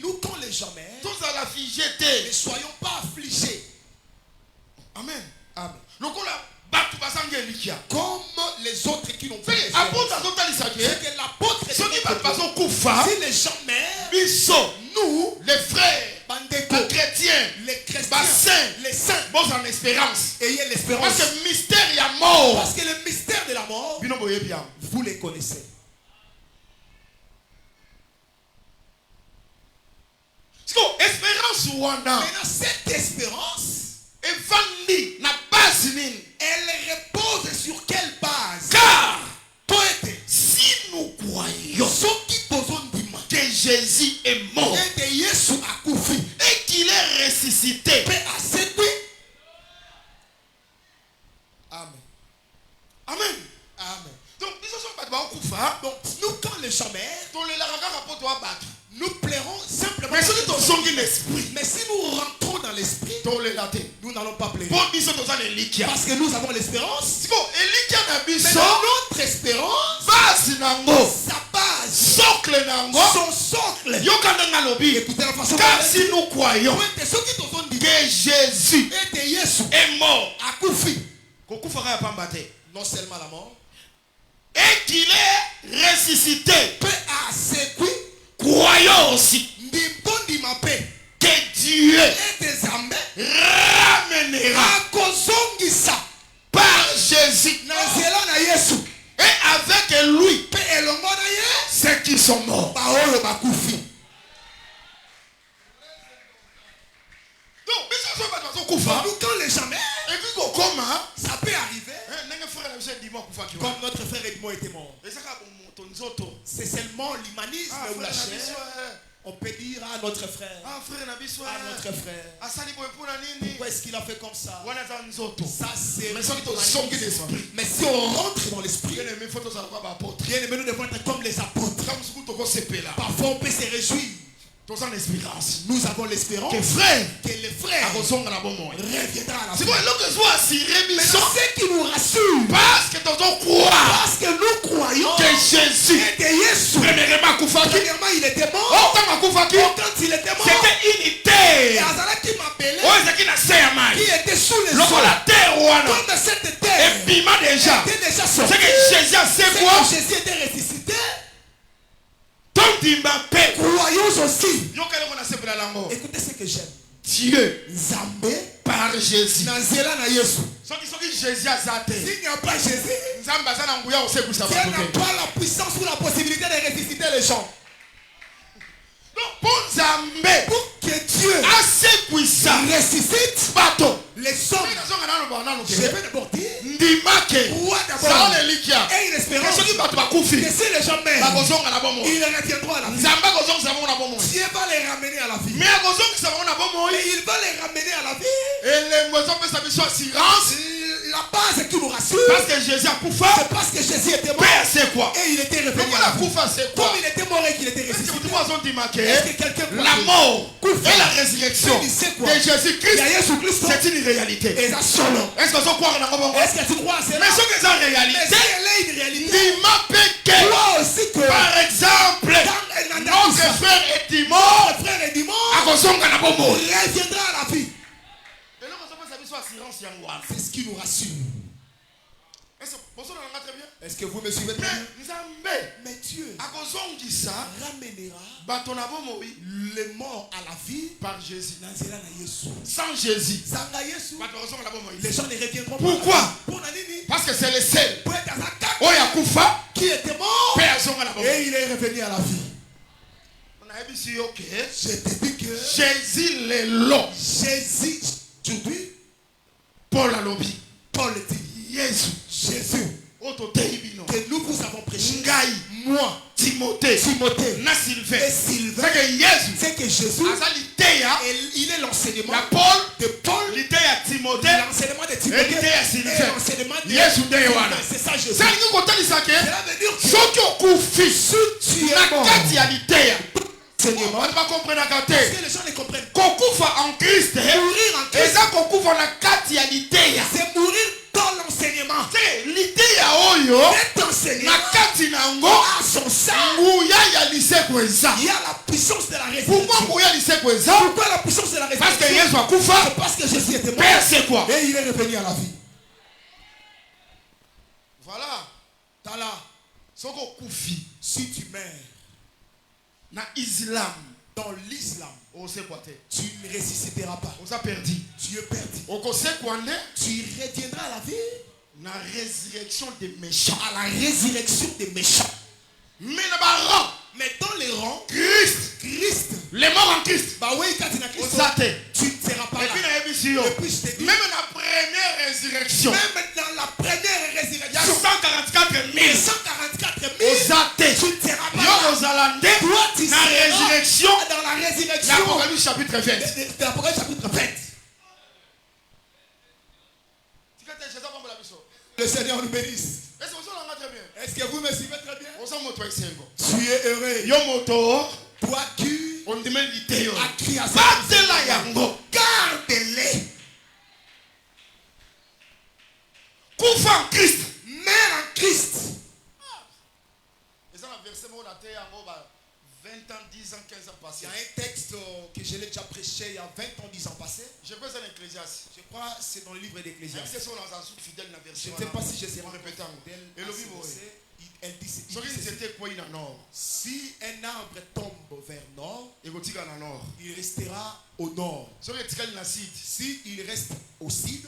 nous quand les gens meurent, ne soyons pas affligés. Amen. Amen. Comme les autres qui n'ont pas d'espérance. C'est que l'apôtre si les gens meurent, nous, les frères, les chrétiens, les saints, bon en espérance. Ayez l'espérance. Parce que le mystère il y a mort. Parce que le mystère de la mort, vous les connaissez. Maintenant, cette espérance, elle repose sur quelle base? Car si nous croyons que Jésus est mort et qu'il est ressuscité, Amen. Amen. Amen. Donc nous quand les gens meurent, nous plairons simplement. Mais si nous rentrons dans l'esprit, nous n'allons pas pleurer. Parce que nous avons l'espérance. Mais notre espérance, sa base, son socle. Écoutez la façon. Car si nous croyons que Jésus est mort, non seulement la mort, et qu'il est ressuscité, croyons aussi que Dieu ramènera par Jésus et avec lui ceux qui sont morts. Donc quand les gens meurent, ça peut arriver. Comme notre frère Edmond était mort. c'est seulement l'humanisme ou la chair, on peut dire à notre frère, pourquoi est-ce qu'il a fait comme ça? Ça c'est mais si on rentre dans l'esprit, bien aimé, nous devons être comme les apôtres. Parfois on peut se réjouir. Nous avons l'espérance que les frères reviendront à la vie. Mais c'est qui nous rassure, parce que nous croyons que Jésus premièrement il était mort. Quand il était mort, c'était unité. Qui était sous les eaux, comme cette terre était déjà sortie. Jésus était ressuscité. Croyons aussi. Écoutez ce que j'aime. Dieu, Zambé, par Jésus. S'il n'y a pas Jésus, Dieu n'a pas la puissance ou la possibilité de ressusciter les gens. Pour que Dieu assez puissant ressuscite les hommes, je vais d'abord dire pourquoi d'abord et une espérance que si les gens meurent, ils reviendront à la vie. Dieu va les ramener à la vie. Et il va les ramener à la vie. La base qui nous rassure, parce que Jésus a pouffé, c'est parce que Jésus était mort et il était revenu à la vie. Comme il était mort et qu'il était ressuscité. Est-ce que quelqu'un croit la mort et la résurrection de Jésus-Christ, c'est une réalité. Est-ce que tu crois à cela? Mais c'est une réalité. Crois aussi que par exemple notre frère est mort, reviendra à la vie. C'est ce qui nous rassure. Est-ce que vous me suivez très bien? Mais Dieu ramènera les morts à la vie par Jésus. Sans Jésus, les gens ne reviendront pas. Pourquoi? Parce que c'est le seul qui était mort et il est revenu à la vie. Je te dis que Jésus le long. Jésus, aujourd'hui, Paul a lobby. Paul dit Jésus. Que nous vous avons prêché. Moi, Timothée, na Sylvain. Et Sylvain, c'est que Jésus, il est l'enseignement de Paul, l'enseignement de Timothée, et l'enseignement de Jésus. C'est ça Jésus. Cela veut dire que si tu es mort, parce que les gens ne comprennent pas. En Christ, mourir en Christ, c'est mourir dans l'enseignement. Cet enseignement a son sang. Il y a la puissance de la résurrection. Pourquoi la puissance de la résurrection? Parce que Jésus était mort et il est revenu à la vie. Voilà. Si tu meurs dans l'islam, tu ne ressusciteras pas. Tu es perdu. Tu reviendras à la vie. La résurrection des méchants. À la résurrection des méchants. Mais dans les rangs, Christ, les morts en Christ, tu ne seras pas là. Et puis je te dis, même la première résurrection, même dans la première résurrection, il y a 144 000. Tu ne seras pas là. Toi, tu seras dans la résurrection. L'Apocalypse chapitre 20. L'Apocalypse chapitre 20. Le Seigneur nous bénisse. Est-ce que vous me suivez très bien? Tu es heureux. Toi qui as crié à ça. Garde-les. Couffre en Christ. Mère en Christ. 20 ans, 10 ans, 15 ans passés. Il y a un texte que je l'ai déjà prêché il y a 20 ans, 10 ans passés. Je crois que c'est l'Ecclésiaste. Je crois que c'est dans le livre d'Ecclésiaste. Je ne sais pas si je serai répétant. Elle dit si un arbre tombe vers nord, il restera au nord. Si il reste au sud,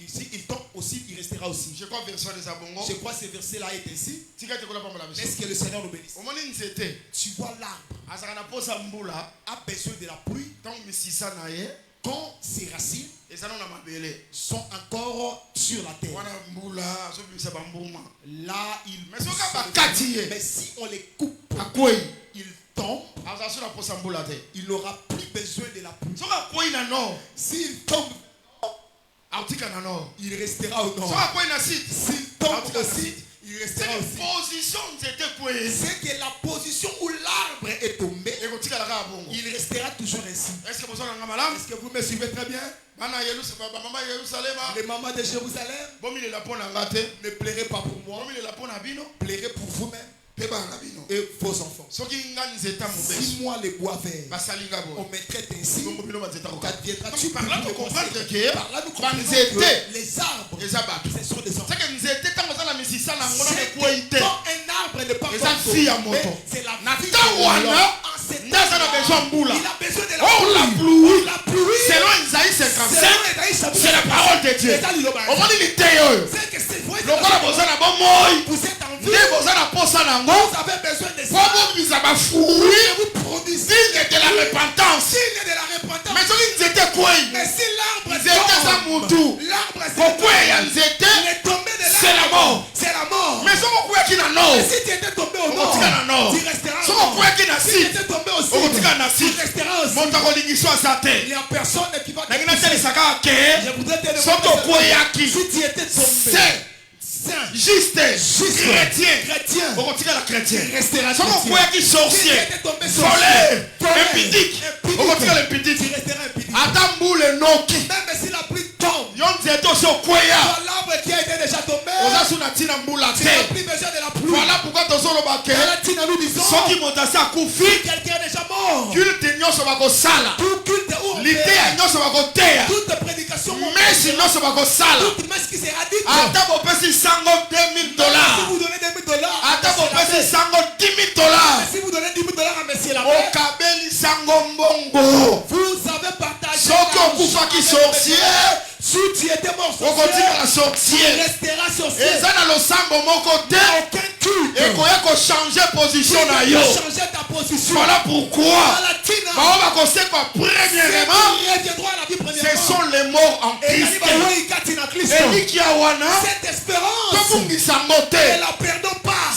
si il tombe au sud, il restera aussi. Je crois que ce verset-là est ainsi. Est-ce que le Seigneur nous bénisse? Tu vois l'arbre a besoin de la pluie. quand ses racines sont encore sur la terre. Là, mais si on les coupe, ils tombent. Il n'aura plus besoin de la pluie. S'il tombe, il restera au nord. S'il tombe aussi, il restera aussi. C'est que la position où l'arbre est tombé, il restera toujours ainsi. Est-ce que vous me suivez très bien? Les mamans de Jérusalem, ne pleurez pas pour moi, pleurez pour vous-même et vos enfants. Si moi les bois verts, on me traite ainsi, qu'adviendra-tu? Par là nous comprendre que les arbres, ce sont des enfants. Quand un arbre n'est pas tombé, c'est la vie de l'homme. Il a besoin de la pluie. Selon Isaïe 55, c'est la parole de Dieu. Vous êtes en vie. Vous avez besoin de ça. Vous produisez de la repentance. Mais si l'arbre est tombé de l'arbre, c'est la mort. C'est la mort. Mais si tu étais tombé au nord, tu resteras au nord. Si tu étais tombé au sud, tu resteras au sud. Il n'y a personne qui va te toucher. Je voudrais te demander si tu étais tombé. Juste chrétien, chrétien, restera chrétien. Sorcier, voleur, impudique, tu resteras impudique. Même si la pluie tombe, l'arbre qui a été déjà tombé, tu n'as plus besoin de la pluie. Voilà pourquoi nous disons, si quelqu'un est déjà mort, tout culte où on fait, toute prédication, toute messe qui sera dite, $2000. si vous donnez $1000, si vous donnez $10,000 à Messie la vous avez partagé sorcier. Si tu étais mort sorcier, tu resteras sorcier. Aucun culte et changer position. Changer ta position. Voilà pourquoi ce sont les morts en Christ. Cette espérance, ne la perdons pas.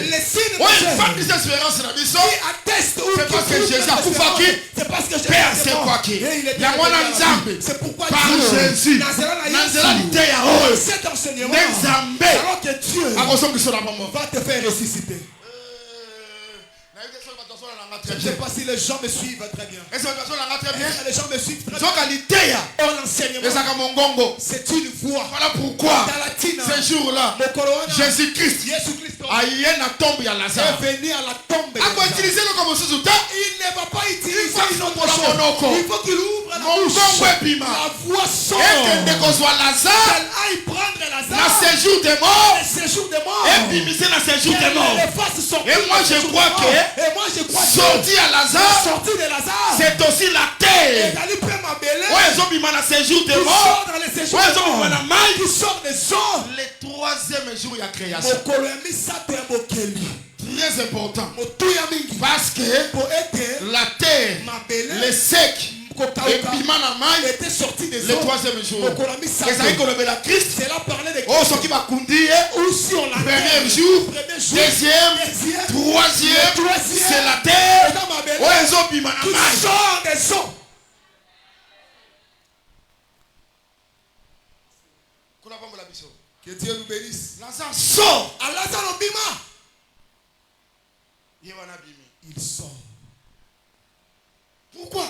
Les signes majeurs qui attestent ou c'est parce que Jésus a fait. c'est parce que Jésus Père, c'est quoi qui c'est pourquoi par Jésus cet enseignement alors que Dieu va te faire ressusciter. Je ne sais pas si les gens me suivent très bien. Les gens me suivent très bien. Or l'enseignement, c'est une voie. Voilà pourquoi ce jour-là, Jésus-Christ est venu à la tombe de Lazare. Il ne va pas utiliser une autre chose. Il faut qu'il ouvre la bouche. La voix sort. Qu'elle aille prendre Lazare. Le séjour des morts. Et moi je crois que sorti de Lazare, c'est aussi la terre. Séjour des morts. Qui sort des eaux. Le troisième jour, il y a création. Très important. Parce que la terre, le sec, était sorti des le troisième jour. C'est là parler de ou si on l'a premier jour, deuxième, troisième, c'est la terre. Qui sort des eaux. Que Dieu nous bénisse. Lazare sort. À Lazare Obima. Il sort. Pourquoi?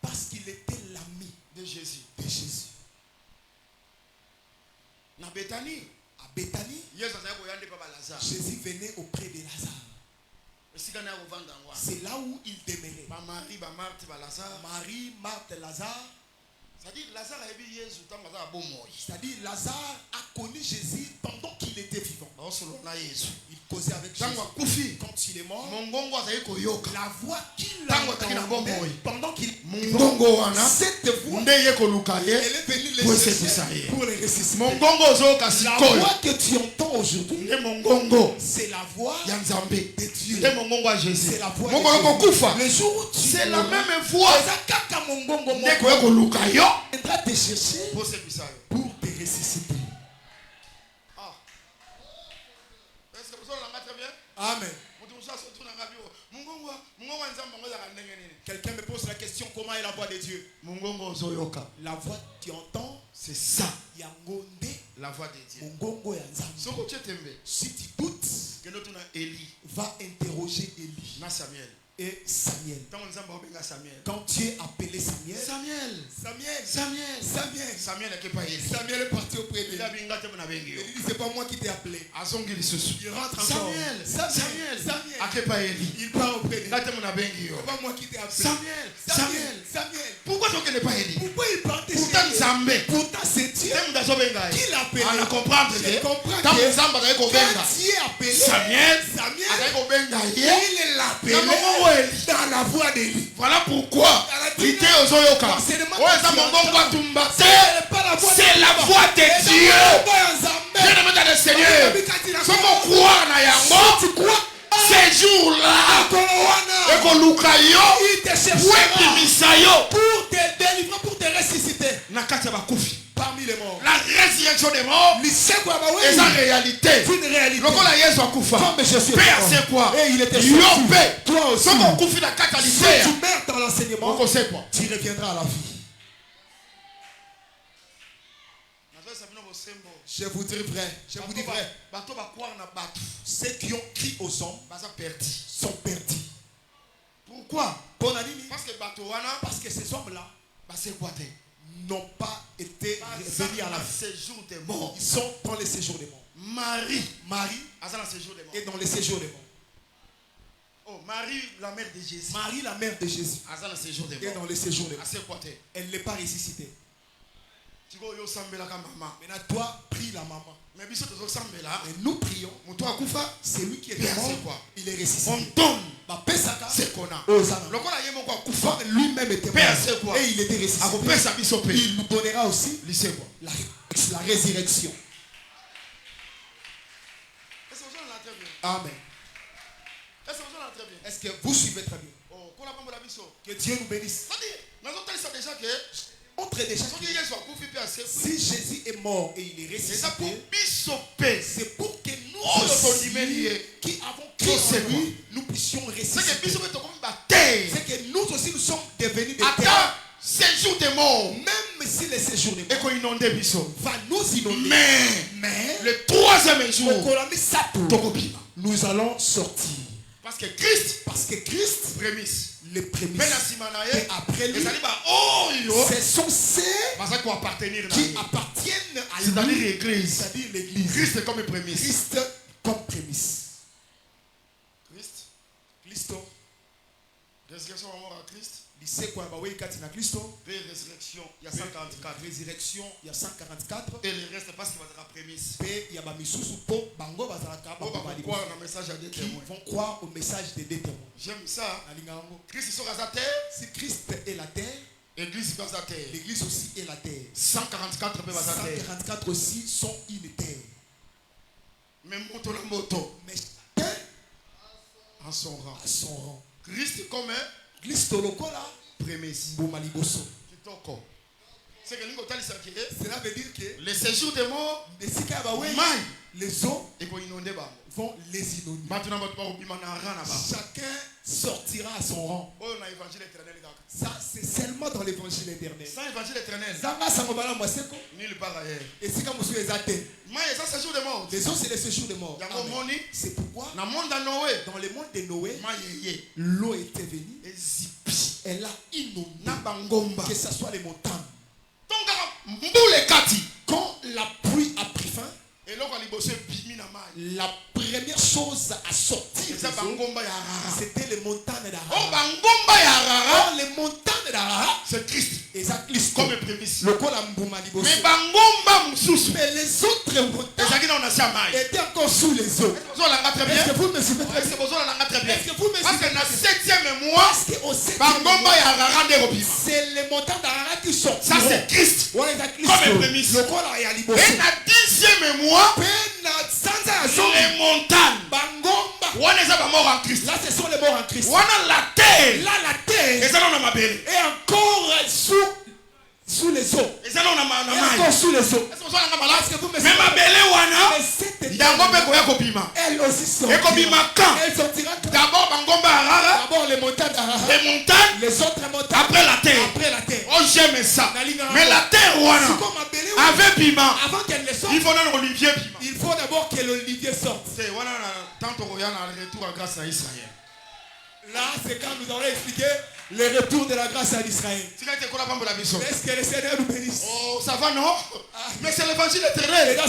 Parce qu'il était l'ami de Jésus. À Béthanie, Jésus venait auprès de Lazare. C'est là où il demeurait. Marie, Marthe, Lazare. C'est-à-dire Lazare a connu Jésus pendant qu'il était vivant. Il causait avec Jésus. Quand il est mort, la voix qu'il pendant qu'il cette voix, elle est venue les chercher pour les ressusciter. La voix que tu entends aujourd'hui, c'est la voix de Dieu. C'est la voix de Dieu. Le jour où tu c'est la même voix viendra te chercher pour te ressusciter. Amen. Quelqu'un me pose la question, comment est la voix de Dieu? La voix que tu entends, c'est ça. Yangonde, La voix de Dieu. Si tu doutes, va interroger Élie et Samuel. Quand tu es appelé Samuel, Samuel est parti auprès de lui. Il dit, c'est pas moi qui t'ai appelé. Il rentre encore. Samuel. Il part auprès de lui. C'est pas moi qui t'ai appelé. Samuel. Pourquoi tu n'es pas Élie? Pourquoi il part te Pourtant, chercher? Pourtant c'est Dieu qui l'a appelé. On a comprendre que quand Dieu est appelé Samuel, il l'appelle dans la voix d'Élie. Voilà pourquoi c'est la voix de Dieu. Bien aimé dans le Seigneur, si tu crois ces jours-là, il te cherche pour te délivrer, pour te ressusciter parmi les morts. La résurrection des morts est en réalité. C'est une réalité. Comme je suis quoi? Et il était cherché. Toi aussi. Si tu meurs dans l'enseignement, tu reviendras à la vie. Je vous dis vrai. Ceux qui ont crié au son sont perdus. Pourquoi? Parce que ces hommes-là n'ont pas été venus à la vie. Ils sont dans le séjour des morts. Marie est dans le séjour des morts. Oh, Marie, la mère de Jésus. Marie, la mère de Jésus, est dans le séjour des morts. Elle n'est pas ressuscitée. Maintenant, toi, prie la maman. Mais nous prions. C'est lui qui est mort. Il est ressuscité. On donne. C'est qu'on a. Lui-même était mort. Et il était ressuscité. Il nous donnera aussi la résurrection. Amen. Est-ce que vous suivez très bien? Que Dieu nous bénisse. Montre déjà si Jésus est mort et il est ressuscité, c'est pour que nous aussi, qui avons cru en lui, nous puissions ressusciter. C'est que nous aussi nous sommes devenus des terres. Séjour des morts. Même si le séjour des morts va nous inonder, mais le troisième jour, nous allons sortir. Parce que Christ, prémisse. Les prémices. Et après lui, ce sont ceux qui appartiennent à lui, c'est-à-dire l'église. Christ comme prémisse. Christ comme prémisse. Christo. Résurrection à Christ. Résurrection, il y a 144. Résurrection, il y a 144. Et le reste parce qu'il va être la prémisse. Il y a qui vont croire au message des deux témoins. J'aime ça. Christ sur la terre. Si Christ est la terre, l'église sur la terre. L'église aussi est la terre. 144 peuvent la terre. 144 aussi sont une terre. Mais moto. Mais chacun à son rang. Christ comme un prémisse. C'est que cela veut dire que le séjour des morts, les eaux vont les inonder. Chacun sortira à son rang. Ça, c'est seulement dans l'évangile éternel. Sans l'évangile éternel, nulle part ailleurs. Et si comme vous êtes athée, séjour des morts. Les eaux, c'est le séjour des morts. C'est pourquoi dans le monde de Noé, l'eau était venue. Elle a inondé. Que ce soit les montagnes. Quand la pluie a pris fin, la première chose à sortir, c'était les montagnes d'Arara. Or, les montagnes d'Arara, c'est Christ. Et ça, Christ comme prémisse. Mais les autres montagnes étaient encore sous les eaux. Est-ce que vous me suivez très bien? Parce que dans le 7e moi, c'est les montagnes d'Ararat qui sont. Ça c'est Christ. Comme prémisse. Et la 10e mois, les montagnes. En Christ. Là, ce sont les morts en Christ. La terre. Là, la terre est encore sous les eaux. Et encore sous les eaux. Est-ce que vous me Même elle aussi sort. Elle sortira d'abord les montagnes d'Ararat. Les montagnes. Les autres montagnes. Après la terre. Oh, j'aime ça. Mais la terre, avec piment. Avant qu'elle ne sorte, il faut un olivier piment. Il faut d'abord que l'olivier sorte. C'est tant qu'on regarde le retour à grâce à Israël. Là, c'est quand nous allons expliquer le retour de la grâce à Israël. Est-ce que le Seigneur nous bénisse? Oh, ça va, non? Mais c'est l'évangile éternel.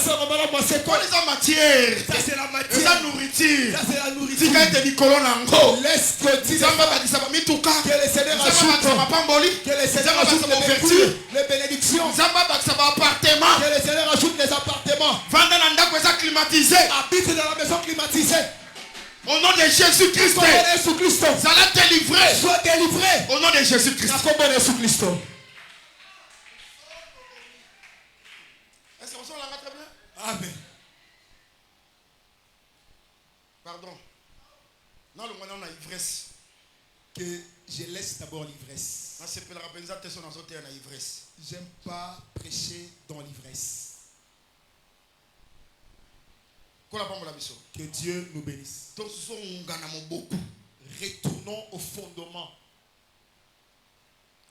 C'est quoi les matières? Ça, c'est la matière. C'est la nourriture. Ça, c'est la nourriture. Laisse que le Seigneur ajoute. Que le Seigneur ajoute les bénédictions. Que le Seigneur ajoute les appartements. Habite dans la maison climatisée. Au nom de Jésus-Christ. Ça l'a délivré. Sois délivré. Au nom de Jésus-Christ. Est-ce que on s'en l'a très bien? Amen. Pardon. Non, le moyen on a ivresse. Que je laisse d'abord l'ivresse. J'aime pas prêcher dans l'ivresse. Que Dieu nous bénisse. Retournons au fondement.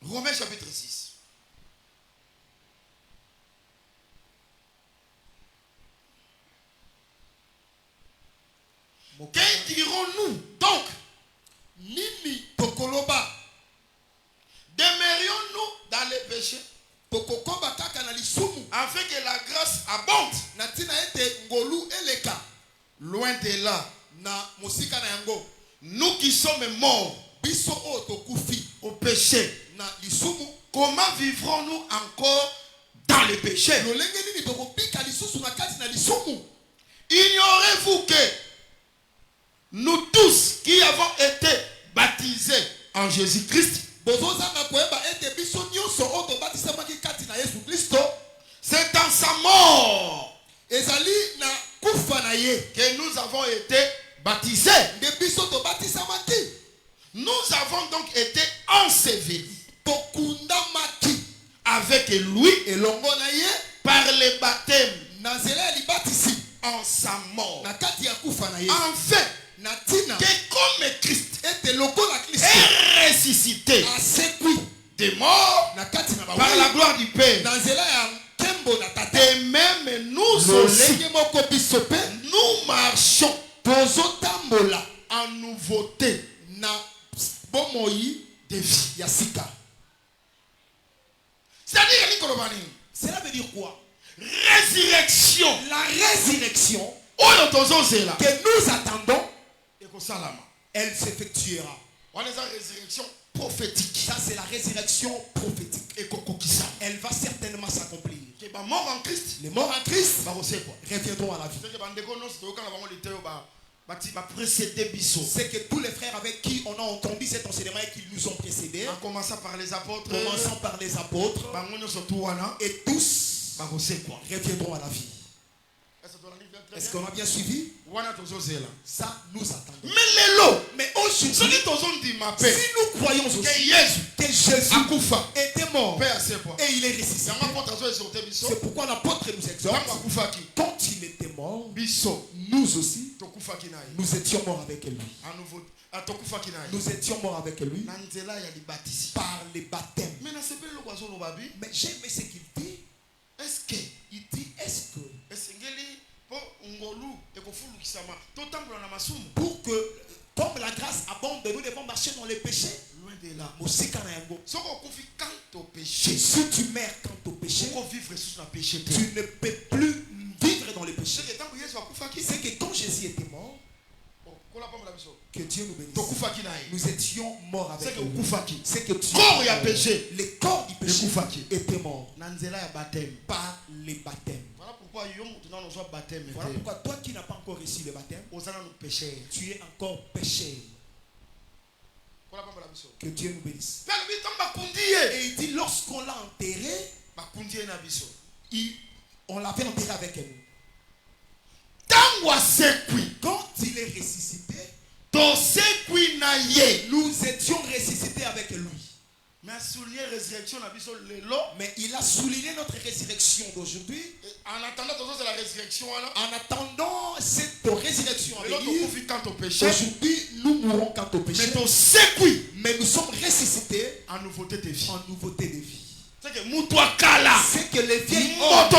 Romains chapitre 6. Que dirons-nous donc? Nini tokoloba. Demeurions-nous dans les péchés afin que la grâce abonde? Loin de là. Nous qui sommes morts au péché, comment vivrons-nous encore dans le péché? Ignorez-vous que nous tous qui avons été baptisés en Jésus-Christ, c'est dans sa mort que nous avons été baptisés. Nous avons donc été ensevelis avec lui par le baptême en sa mort. Enfin, que comme Christ est ressuscité des morts par la gloire du Père, de même nous aussi, nous marchons en nouveauté de vie. Cela veut dire quoi? Résurrection. La résurrection que nous attendons, elle s'effectuera. Résurrection prophétique. Ça, c'est la résurrection prophétique. Elle va certainement s'accomplir. Les morts en Christ reviendront à la vie. C'est que tous les frères avec qui on a entendu cet enseignement et qui nous ont précédés, en commençant par les apôtres, et tous reviendront à la vie. Est-ce qu'on a bien suivi? Ça, nous attendons. Mais aujourd'hui, si nous croyons aussi que Jésus était mort et il est ressuscité, c'est pourquoi l'apôtre nous exhorte. Quand il était mort, nous aussi, nous étions morts avec lui. Nous étions morts avec lui par les baptêmes. Mais j'aime ce qu'il dit. Il dit, est-ce que pour que, comme la grâce abonde, nous devons marcher dans les péchés? Loin de là. Si tu meurs quant au péché, tu ne peux plus vivre dans les péchés. C'est que quand Jésus était mort, que Dieu nous bénisse, nous étions morts avec lui. C'est que le corps du péché était mort par les baptêmes. Voilà pourquoi toi qui n'as pas encore reçu le baptême, tu es encore pécheur. Que Dieu nous bénisse. Et il dit, lorsqu'on l'a enterré, on l'avait enterré avec nous. Quand il est ressuscité, nous étions ressuscités avec lui. Mais il a souligné notre résurrection d'aujourd'hui. En attendant cette résurrection à venir, aujourd'hui nous mourrons quant au péché. Mais nous sommes ressuscités en nouveauté de vie. C'est que les vieilles hommes,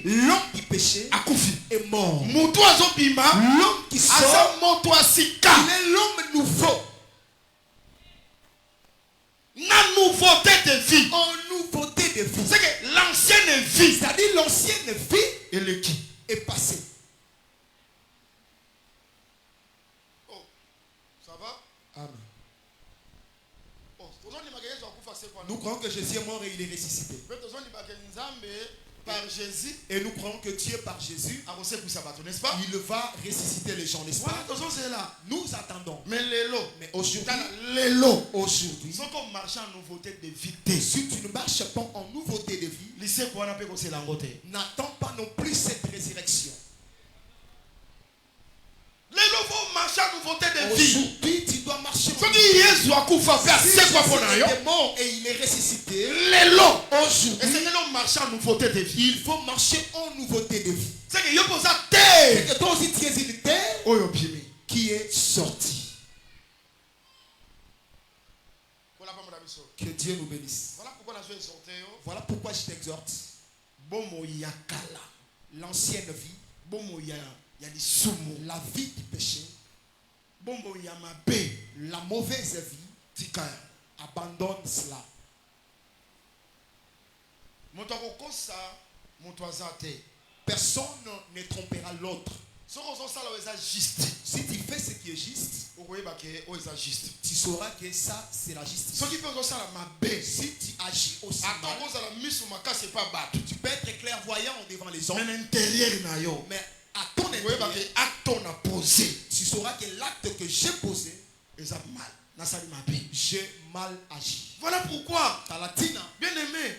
l'homme du péché est mort. L'homme qui sort, il est l'homme nouveau. La nouveauté de vie. En nouveauté de vie. C'est que l'ancienne vie, c'est-à-dire l'ancienne vie est passée. Oh, ça va? Amen. Nous croyons que Jésus est mort et il est ressuscité. Par Jésus. Et nous croyons que Dieu par Jésus, n'est-ce pas? Il va ressusciter les gens, n'est-ce pas? Nous attendons. Mais aujourd'hui, si tu ne marches pas en nouveauté de vie, n'attends pas non plus cette résurrection. Aujourd'hui, tu dois marcher en nouveauté. Si Jésus est mort et il est ressuscité, aujourd'hui, il faut marcher en nouveauté de vie. C'est que toi aussi tu es une terre qui est sortie. Que Dieu nous bénisse. Voilà pourquoi je t'exhorte. L'ancienne vie, la vie du péché, la mauvaise vie, abandonne cela. Personne ne trompera l'autre. Si tu fais ce qui est juste, tu sauras que ça c'est la justice. Si tu agis aussi mal, tu peux être clairvoyant devant les hommes, mais à ton intérieur, tu sauras que l'acte que j'ai posé, j'ai mal agi. Voilà pourquoi, bien aimé,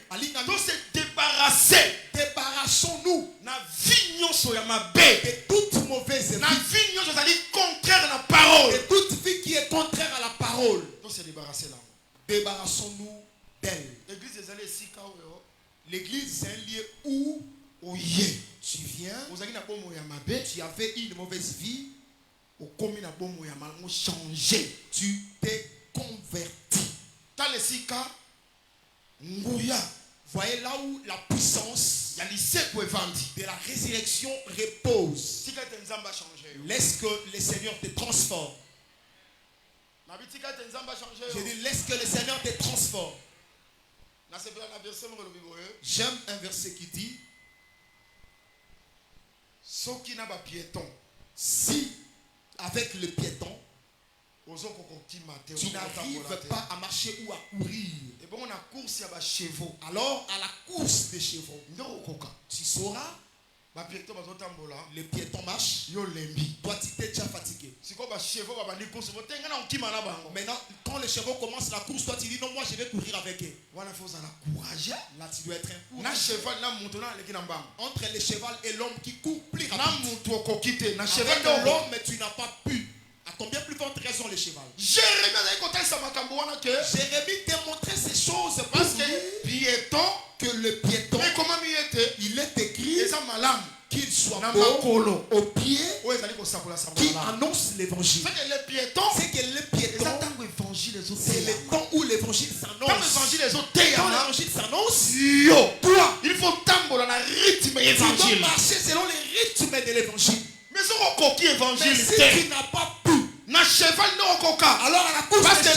nous se débarrasser. Débarrassons-nous de toute mauvaise vie, contraire à la parole. De toute vie qui est contraire à la parole. Débarrassons-nous d'elle. L'église c'est un lieu où tu viens, tu avais une mauvaise vie, tu t'es converti. Voyez là où la puissance de la résurrection repose. Laisse que le Seigneur te transforme. Je dis laisse que le Seigneur te transforme. J'aime un verset qui dit, si avec le piéton tu n'arrives pas à marcher ou à courir, alors à la course des chevaux, tu sauras. Le piéton marche, toi tu t'es déjà fatigué. Maintenant, quand les chevaux commencent la course, toi tu dis non, moi je vais courir avec eux. Là tu dois être un courage. Entre le cheval et l'homme qui court plus rapide. Avec l'homme, mais tu n'as pas pu. À combien plus forte raison le cheval? Jérémie démontrait ces choses parce que le piéton, il est écrit qu'il soit beau au pied qui annonce l'évangile. C'est que le piéton, c'est le temps où l'évangile s'annonce. Quand l'évangile s'annonce, toi, il faut tambour dans le rythme tu dois marcher selon les rythmes de l'évangile. Mais si tu n'as pas pu, alors à la course parce que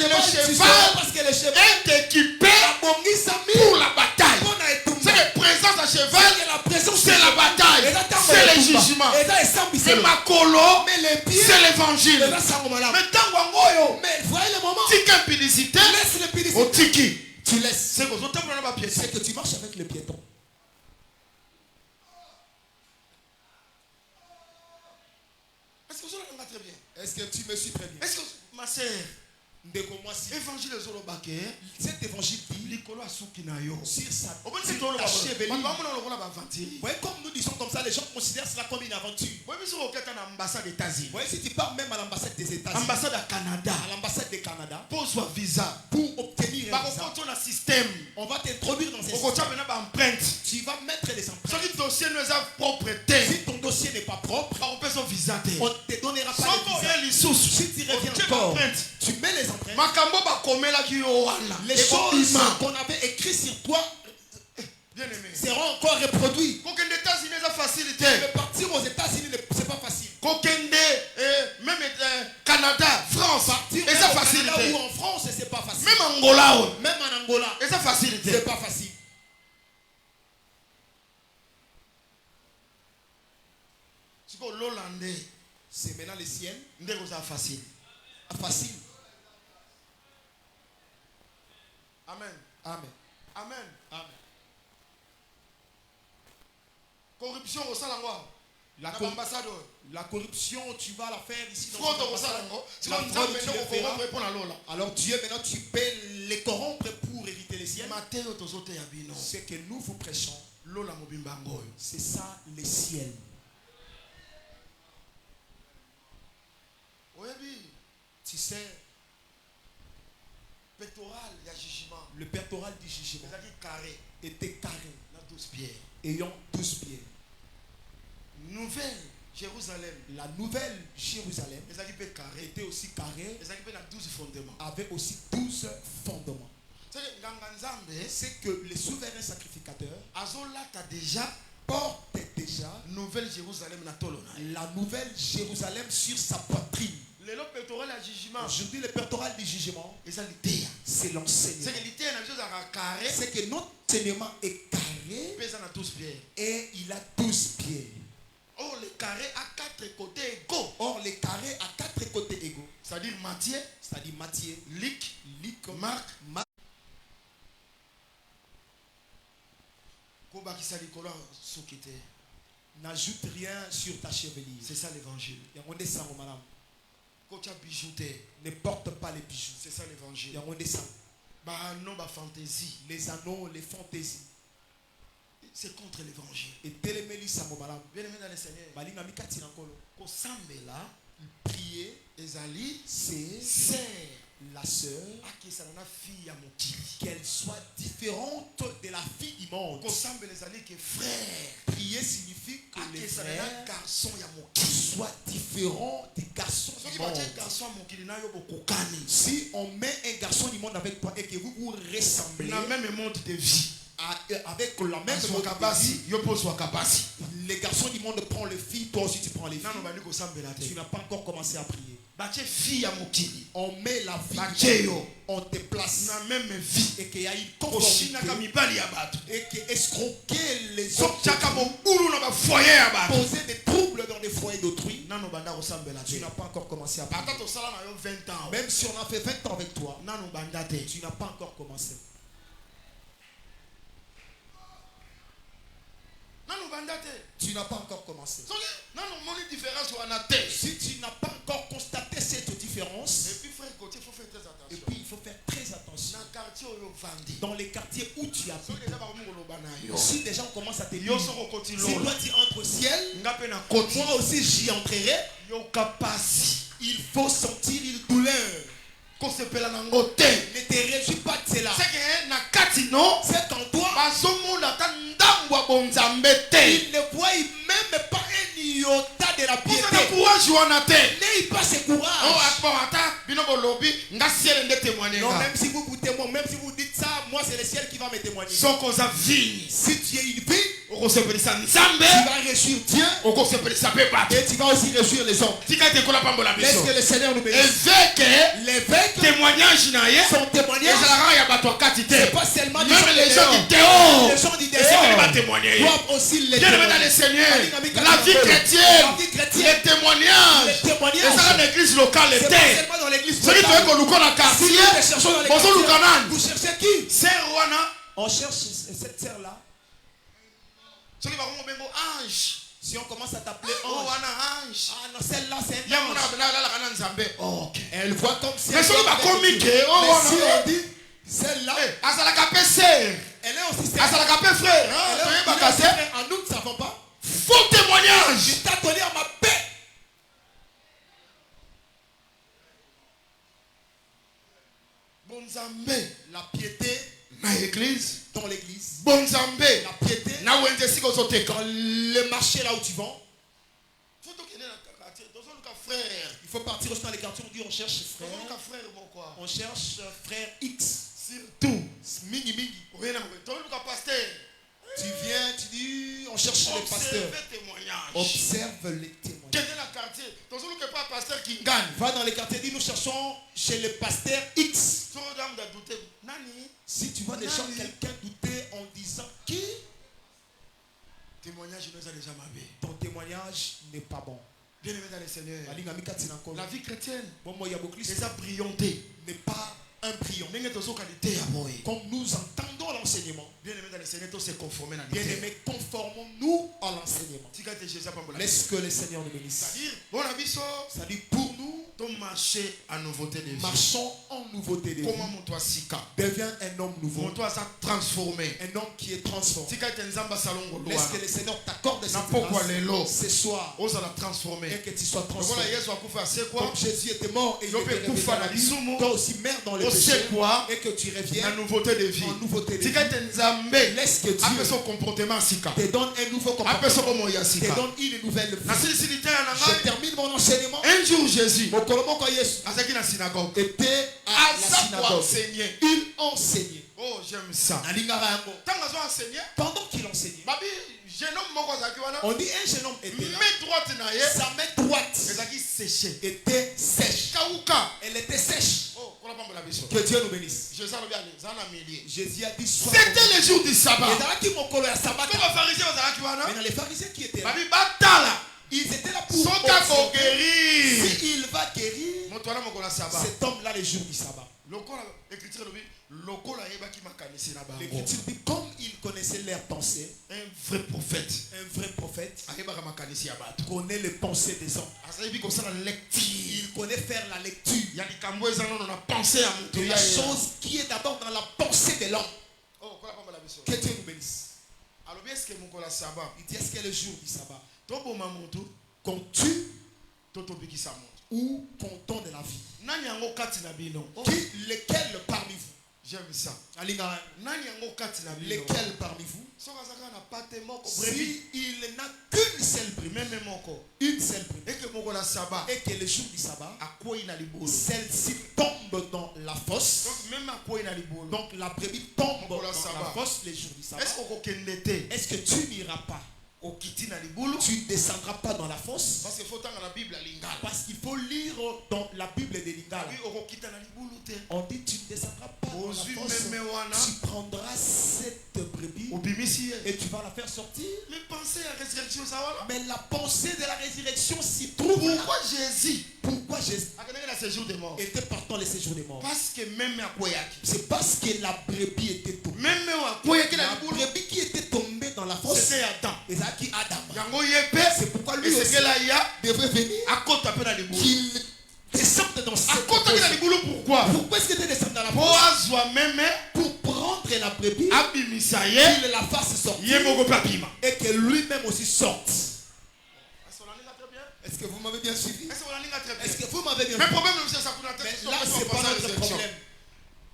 le cheval est équipé pour la bataille. C'est la présence d'un cheval, c'est la bataille, c'est le jugement, c'est ma colo, c'est l'évangile. Mais mais voyez le moment, laisse le tu laisses. C'est que tu marches avec le piéton. Est-ce que tu me suis très bien? Est-ce que ma sœur, Évangile Zolobake. Cet évangile dit Likolo Asukinayo. sur sa chevelure. Comme nous disons comme ça, les gens considèrent cela comme une aventure. Si tu pars même à l'ambassade des États-Unis, ambassade à Canada, à l'ambassade du Canada, pour soit visa, pour obtenir un visa, système, on va t'introduire dans un système. Tu vas mettre les empreintes. Si ton dossier n'est pas propre, on ne te donnera pas de visa. Si tu reviens encore, tu mets les empreintes. Les choses qu'on avait écrites sur toi seront encore reproduites. Mais partir aux États-Unis, c'est pas facile. Même Canada, France, partir c'est facile. Ou en France, c'est pas facile. Même en Angola, c'est facile. C'est pas facile. C'est maintenant les siennes. Facile. Facile. Amen. Amen. Amen. Amen. Corruption au Salangwa. La corruption, tu vas la faire ici. Alors Dieu, maintenant tu peux les corrompre pour éviter les siennes. Ce que nous vous prêchons, c'est ça les ciels. Tu sais, le pectoral du jugement était carré, ayant 12 pieds. Nouvelle Jérusalem. La nouvelle Jérusalem était aussi carrée, avait aussi 12 fondements. C'est que le souverain sacrificateur porte déjà Nouvelle Jérusalem la nouvelle Jérusalem sur sa poitrine. Aujourd'hui, le pectoral du jugement, c'est l'enseignement. C'est que notre enseignement est carré et il a 12 pieds. Or, le carré a 4 côtés égaux. C'est-à-dire Matthieu, Luc, Marc. N'ajoute rien sur ta chevelure. C'est ça l'évangile. Ne porte pas les bijoux. C'est ça l'évangile. Les anneaux, les fantaisies. C'est contre l'évangile. Et téléméli samomala. Bien aimé dans le Seigneur. Balinga mikati nankolo. Ko sambela prier. Ezali c'est la sœur. Qu'elle soit différente de la fille du monde. Ko sambela ezali que frère. Prier signifie que les frères soient différents des garçons du monde. Si on met un garçon du monde avec toi et que vous vous ressemblez, dans le même monde de vie, avec la même les garçons du monde prennent les filles, toi aussi tu prends les filles. Tu n'as pas encore commencé à prier. On met la vie, on te place dans la même vie et qu'il y a une conformité et que escroquer les autres, poser des troubles dans les foyers d'autrui. Tu n'as pas encore commencé à prier. Même si on a fait 20 ans avec toi, tu n'as pas encore commencé. Tu n'as pas encore commencé. Si tu n'as pas encore constaté cette différence, et puis il faut faire très attention. Dans les quartiers où tu habites, si des gens commencent à te dire, si toi tu entres au ciel, moi aussi j'y entrerai, il faut sentir une douleur. Ne te réjouis pas de cela. C'est qu'en toi, il ne voit même pas un iota de la piété. N'ayez pas ce courage. Non, même si vous témoignez, même si vous dites ça, moi c'est le ciel qui va me témoigner. Si tu es une vie, tu vas réussir Dieu et tu vas aussi réussir les hommes. Laisse que le Seigneur nous bénisse. L'évêque, son témoignage, c'est pas seulement des gens du dehors. Les gens du dehors doivent aussi les témoigner. La vie chrétienne, les témoignages, c'est pas seulement dans l'église locale. Si nous cherchons dans les quartiers, vous cherchez qui? On cherche cette sœur-là. Si on commence à t'appeler Oh, ange, ange. ah non, celle-là c'est Ya un mona ange. bena la kana nzambe. Oh, ok. Elle voit comme si Mais elle si on va était avec comique, Dieu. oh, Mais si non. on dit celle-là, Azalaka pe sœur. elle est aussi celle. Azalaka pe frère. Elle est Hein? aussi Toyeba kase. frère. En nous ne savons pas. Faux témoignage. Je t'ai donné à ma paix. Bonzambe. La piété Na église. dans l'église. Bonzambe. La piété Na wende siko zoteka. dans le marché là où tu vends. Faut to kene na quartier. Tozo luka frère. Il faut partir aussi dans les quartiers. On dit on cherche frère. Tozo luka frère pourquoi? On cherche frère X. Surtout. Mingi mingi. Oui, na tozo luka pasteur. Tu viens, tu dis, on cherche les pasteurs. Observe témoignage. Observe les témoignages. Quel est le quartier? Tozo luka pas pasteur qui gagne. Va dans les quartiers, dis nous cherchons chez le pasteur X. Sur dame da douter. Nani? Si tu vois des gens, quelqu'un douter en disant qui, Témoignage nous a déjà mabé. ton témoignage n'est pas bon. Bien aimé dans le Seigneur. La vie chrétienne, les a brillanté. N'est pas un brillant. Comme Comme nous entendons l'enseignement, bien aimé dans le Seigneur, tous se conformer dans bien aimés, conformons-nous à l'enseignement. Laisse que le Seigneur nous bénisse. C'est-à-dire pour nous, ton marché en nouveauté de vie. marchons en nouveauté de vie. Comment mon toi sika? Deviens un homme nouveau. Mon toi ça transformé. Un homme qui est transformé. Tika tenzamba salongo Laisse loa. que le Seigneur t'accorde cette pourquoi les lots? grâce ce soir Osa la transformer. et que tu sois Voilà transformé. Yesu akufa c'est quoi? Comme Jésus était mort et il Yo était pe réveillé kufa à la na vie, lisumu. toi aussi meurs dans le O péché sait quoi? et que tu La reviens nouveauté de vie. en nouveauté de vie. Tika tenzambe. Laisse que Après Dieu son comportement sika. te donne un nouveau Après son comportement, comme ya te sika. donne une nouvelle Na vie. sincérité Je na termine mon enseignement. un jour Jésus Mokolomoko Yesu azaki na synagogue. était à la Asa pour synagogue. enseigner. Il enseignait. Oh, j'aime ça. Alingara yango. Tant qu'ils ont enseigné, Pendant qu'il enseignait, babi jeune homme moko azaki wana. on dit un jeune homme était là. Main droite na ye Sa main droite ezaki séché. était sèche. Kauka. Elle était sèche. Oh, kola pambola biso. Que Dieu nous bénisse. Jésus alobi ale zana milier. Jésus a dit sois C'était le jour du sabbat. ezalaki mokolo ya sabata. Comme les pharisiens bazalaki wana. Mais dans les pharisiens qui étaient là, Babi batala. ils étaient là pour Soka ko observer guérir. si il va guérir Moto wana mokolo sabbat. cet homme-là le jour du sabbat. Lokola écriture lobi lokola yebaki makanisi na bango. L'Écriture dit comme il connaissait leurs pensées, Un vrai prophète. un vrai prophète Ayebaka makanisi ya bato. connaît les pensées des hommes. Asayebi comme ça la lecture. Il connaît faire la lecture. Ya likambo eza nono na pensée à moto De ya la ye. chose qui est d'abord dans la pensée de l'homme. Oh, kola pambola biso. Que Dieu nous bénisse. Alobi est-ce que mokolo sabbat Il dit est-ce que le jour du sabbat, toboma motu qu'on tue to tobikisa moto. ou qu'on donne la vie? Nani yango kati na bino? Oh, Qui, lequel parmi vous? j'aime ça. Alingara, Nani yango kati na bino? lequel parmi vous? Soka zaka na pate moko brebis. Si il n'a qu'une seule brebis, Même moko. une seule brebis, Et que moko la sabbat et que le jour du sabbat, akwoi na libolo. celle-ci tombe dans la fosse, Donc même akwoi na libolo. donc la brebis tombe dans Pour le la sabbat. fosse le jour du sabbat, Est-ce qu'on kende te? est-ce que tu n'iras pas? Okiti na libolo. Tu ne descendras pas dans la fosse? Parce qu'il faut tanga la Bible à lingala. Parce qu'il faut lire dans la Bible de Lingala. Oui, okokita na libolo te. On dit tu ne descendras pas dans la Ozwi fosse. meme wana. Tu prendras cette brebis Obimisi ye. et tu vas la faire sortir. Mais pensez à la résurrection ça voilà. Mais la pensée de la résurrection s'y trouve là. Pourquoi Jésus Pourquoi Jésus akendeke na séjour des morts? était partant les séjours des morts? Parce que même akweyaki. C'est parce que la brebis était tombée. Même akweyaki na La libolo. brebis qui était tombée dans la fosse, C'était Adam. et ça qui Adam. Yango yepe. C'est pourquoi lui Et aussi c'est que là il y a devrait venir, akota pe na libolo. qu'il descende dans cette Akota pe na fosse. libolo pourquoi? Pourquoi est-ce que tu descends dans la Po fosse? azwa même Pour prendre la brebis, abimisa ye. qu'il la fasse sortir Ye moko pe apima. et que lui-même aussi sorte. Est-ce qu'on a très bien? Est-ce que vous m'avez bien suivi? Est-ce qu'on a très bien? Est-ce que vous m'avez bien Mais suivi? problème c'est ça pour la Mais tête. là, c'est pas notre problème.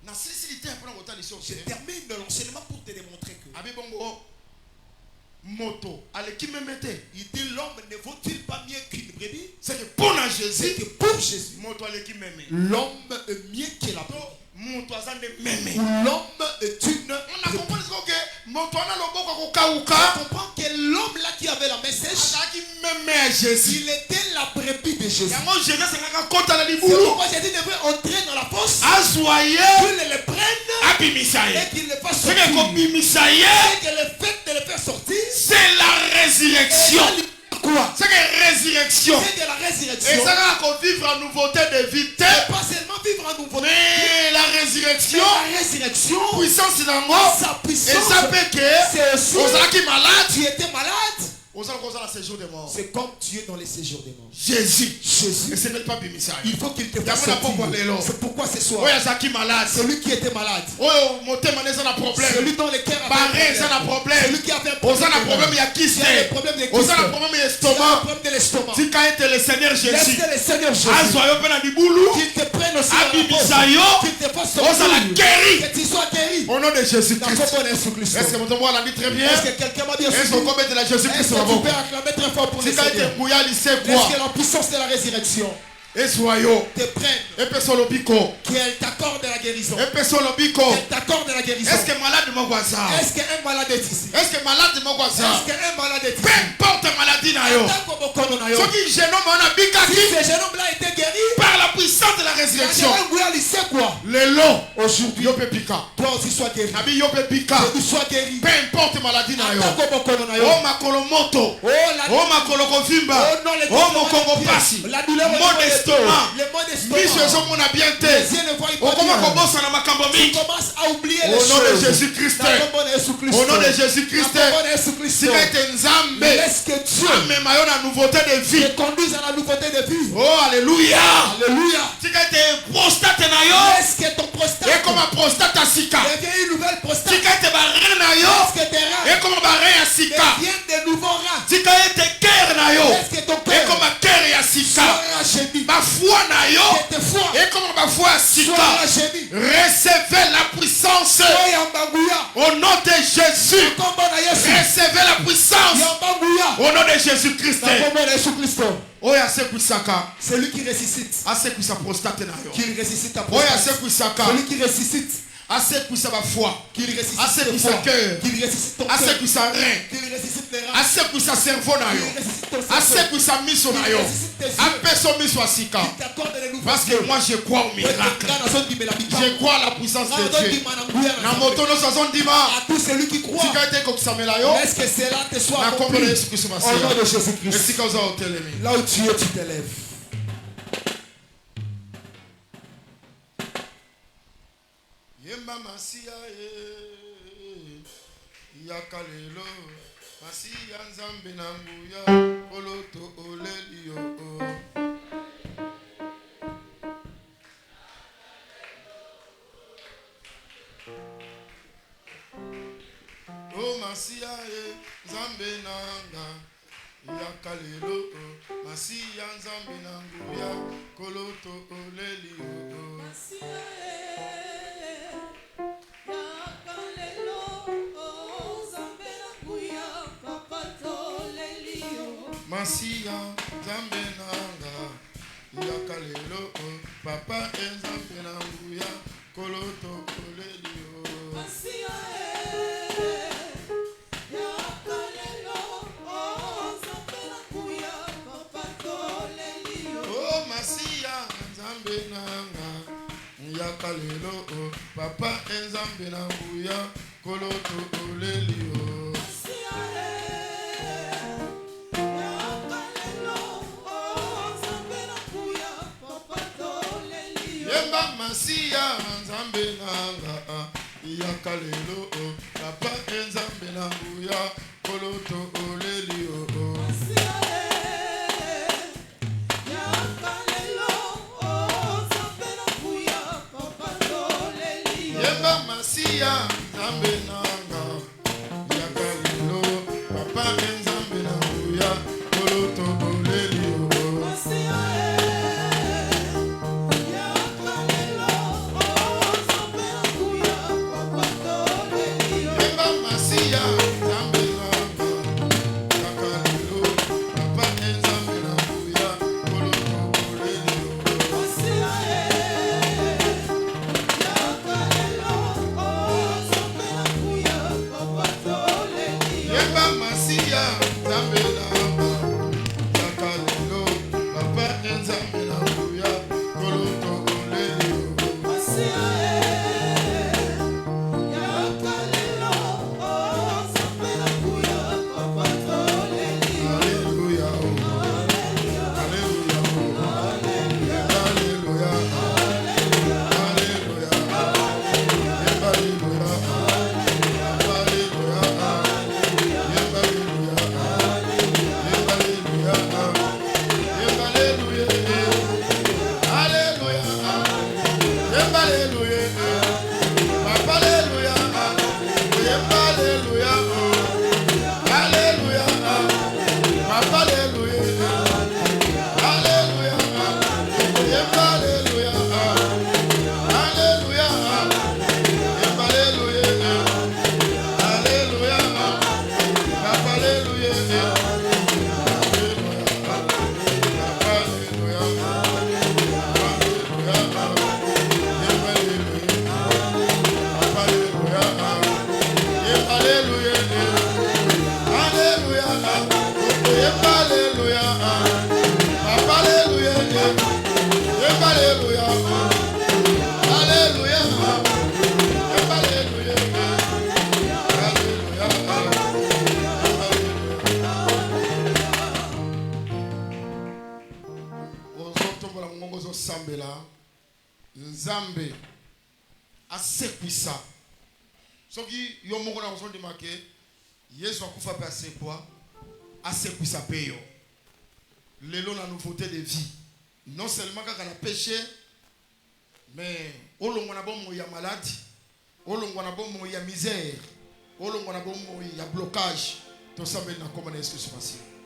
Na sincérité après on ici Je termine l'enseignement pour te démontrer que Abi bongo moto aleki memete. il dit l'homme ne vaut-il pas mieux qu'une brebis? C'est que pour na C'est Jésus que pour Jésus, moto aleki meme. l'homme est mieux que la To brebis. moto azande meme. L'homme est une On a brebis. compris que moto ana loboko On kokauka. comprend que l'homme là qui avait la main sèche, Azaki meme à Jésus. il était la brebis de Jésus. Yango Jésus sengaka kota na C'est libulu. pourquoi Jésus devrait entrer dans la fosse, Azwaye qu'il le prenne abimisa ye. et qu'il le fasse C'est sortir. que kobimisa ye, Et que le fait de le faire sortir, c'est la résurrection. quoi? C'est que résurrection. C'est de la Et résurrection. ça va vivre en nouveauté de vie. Et pas seulement vivre en nouveau. Mais la Mais résurrection, la résurrection, puissance dans moi. sa Et puissance, ça fait que c'est aussi Ozaki malade. tu étais malade. C'est comme tu es dans les séjours des morts. Jésus. Jésus. Et ce n'est pas Bimisa. Il faut qu'il te fasse sortir. C'est pourquoi ce soir. Celui qui était malade. Celui dont les cœurs avaient un problème. Celui qui avait un problème. Il y a un problème de kyste. Un problème de l'estomac. Le Seigneur Jésus. Laisse le Seigneur Jésus. Qu'il te prenne aussi qu'il te fasse sortir. Que tu sois guéri. Au nom de Jésus-Christ. Est-ce que mon tomboi l'a dit très bien? Est-ce que quelqu'un m'a dit aussi? Est-ce qu'on peut mettre la Jésus-Christ sur la tu peux acclamer très fort pour le Seigneur? Est-ce que la puissance de la résurrection et soyons te prenne et personne qu'elle t'accorde la guérison. Et personne qu'elle t'accorde la guérison. Est-ce que malade de mon voisin? Est-ce qu'un malade est ici? Est-ce que malade de mon voisin? Est-ce qu'un malade est ici? Peu importe maladie nayo. Si ce jeune homme là était guéri par la puissance de la résurrection. Le long aujourd'hui toi aussi sois guéri. Tu sois guéri. Peu importe maladie nayo. Oh makolomoto. Oh makolokofimba. Oh mokongo pasi. Modestement. On a bien été. On commence à oublier les choses. Au nom de Jésus-Christ. Au nom de Jésus-Christ. Si tu es Nzambe, laisse que Dieu la nouveauté de vie. te conduise à la nouveauté de vie. Oh, alléluia. Alléluia. Si tu es prostate, laisse que ton prostate et comme prostate à sika. devient une nouvelle prostate. Si tu es laisse que tes reins et comme barré à sika. deviennent de nouveaux reins. Si tu es cœur laisse que ton cœur et comme cœur à sika. Ma foi nayo et comme ma foi à sika. Recevez la puissance au nom de Jésus. Recevez la puissance au nom de Jésus-Christ. Oh, c'est lui qui ressuscite. Qu'il ressuscite ta prostate. Celui qui ressuscite. Assez pour sa foi, qu'il ressuscite assez pour sa cœur, qu'il ressuscite ton assez pour sa rein, qu'il ressuscite les reins, assez pour sa cerveau nayo, assez pour sa mission nayo, appelle son mission à sika. Parce que moi je crois au miracle, je crois à la puissance de Dieu. À tout celui qui croit, est-ce que cela te soit accompli au nom de Jésus-Christ? Là où tu es, tu t'élèves. Yemba Masia yakalelo Masia Nzambe na nguya oloto olelio. Oh Masia Nzambe nanga yakalelo Masia Nzambe na nguya oloto olelio. Masia Nzambe nanga yakalelo papa Nzambe na nguya koloto olelio. Masia yakalelo Nzambe na nguya papa olelio. Oh Masia Nzambe nanga yakalelo papa Nzambe na nguya koloto olelio. Yemba Masia Nzambe nanga yakalelo papa Nzambe na nguya koloto olelio. Yemba Masia Nzambe nanga yakalelo papa Nzambe na nguya koloto olelio. asekwisa soki yo moko na ozondima ke Yesu akufa pe asekwa asekwisa pe yo lelo na nouveauté de vie non seulement kaka na péché mais olongo na bomo ya maladie olongo na bomo ya misère olongo na bomo ya blocage to sabeli na komana Yesu Christ.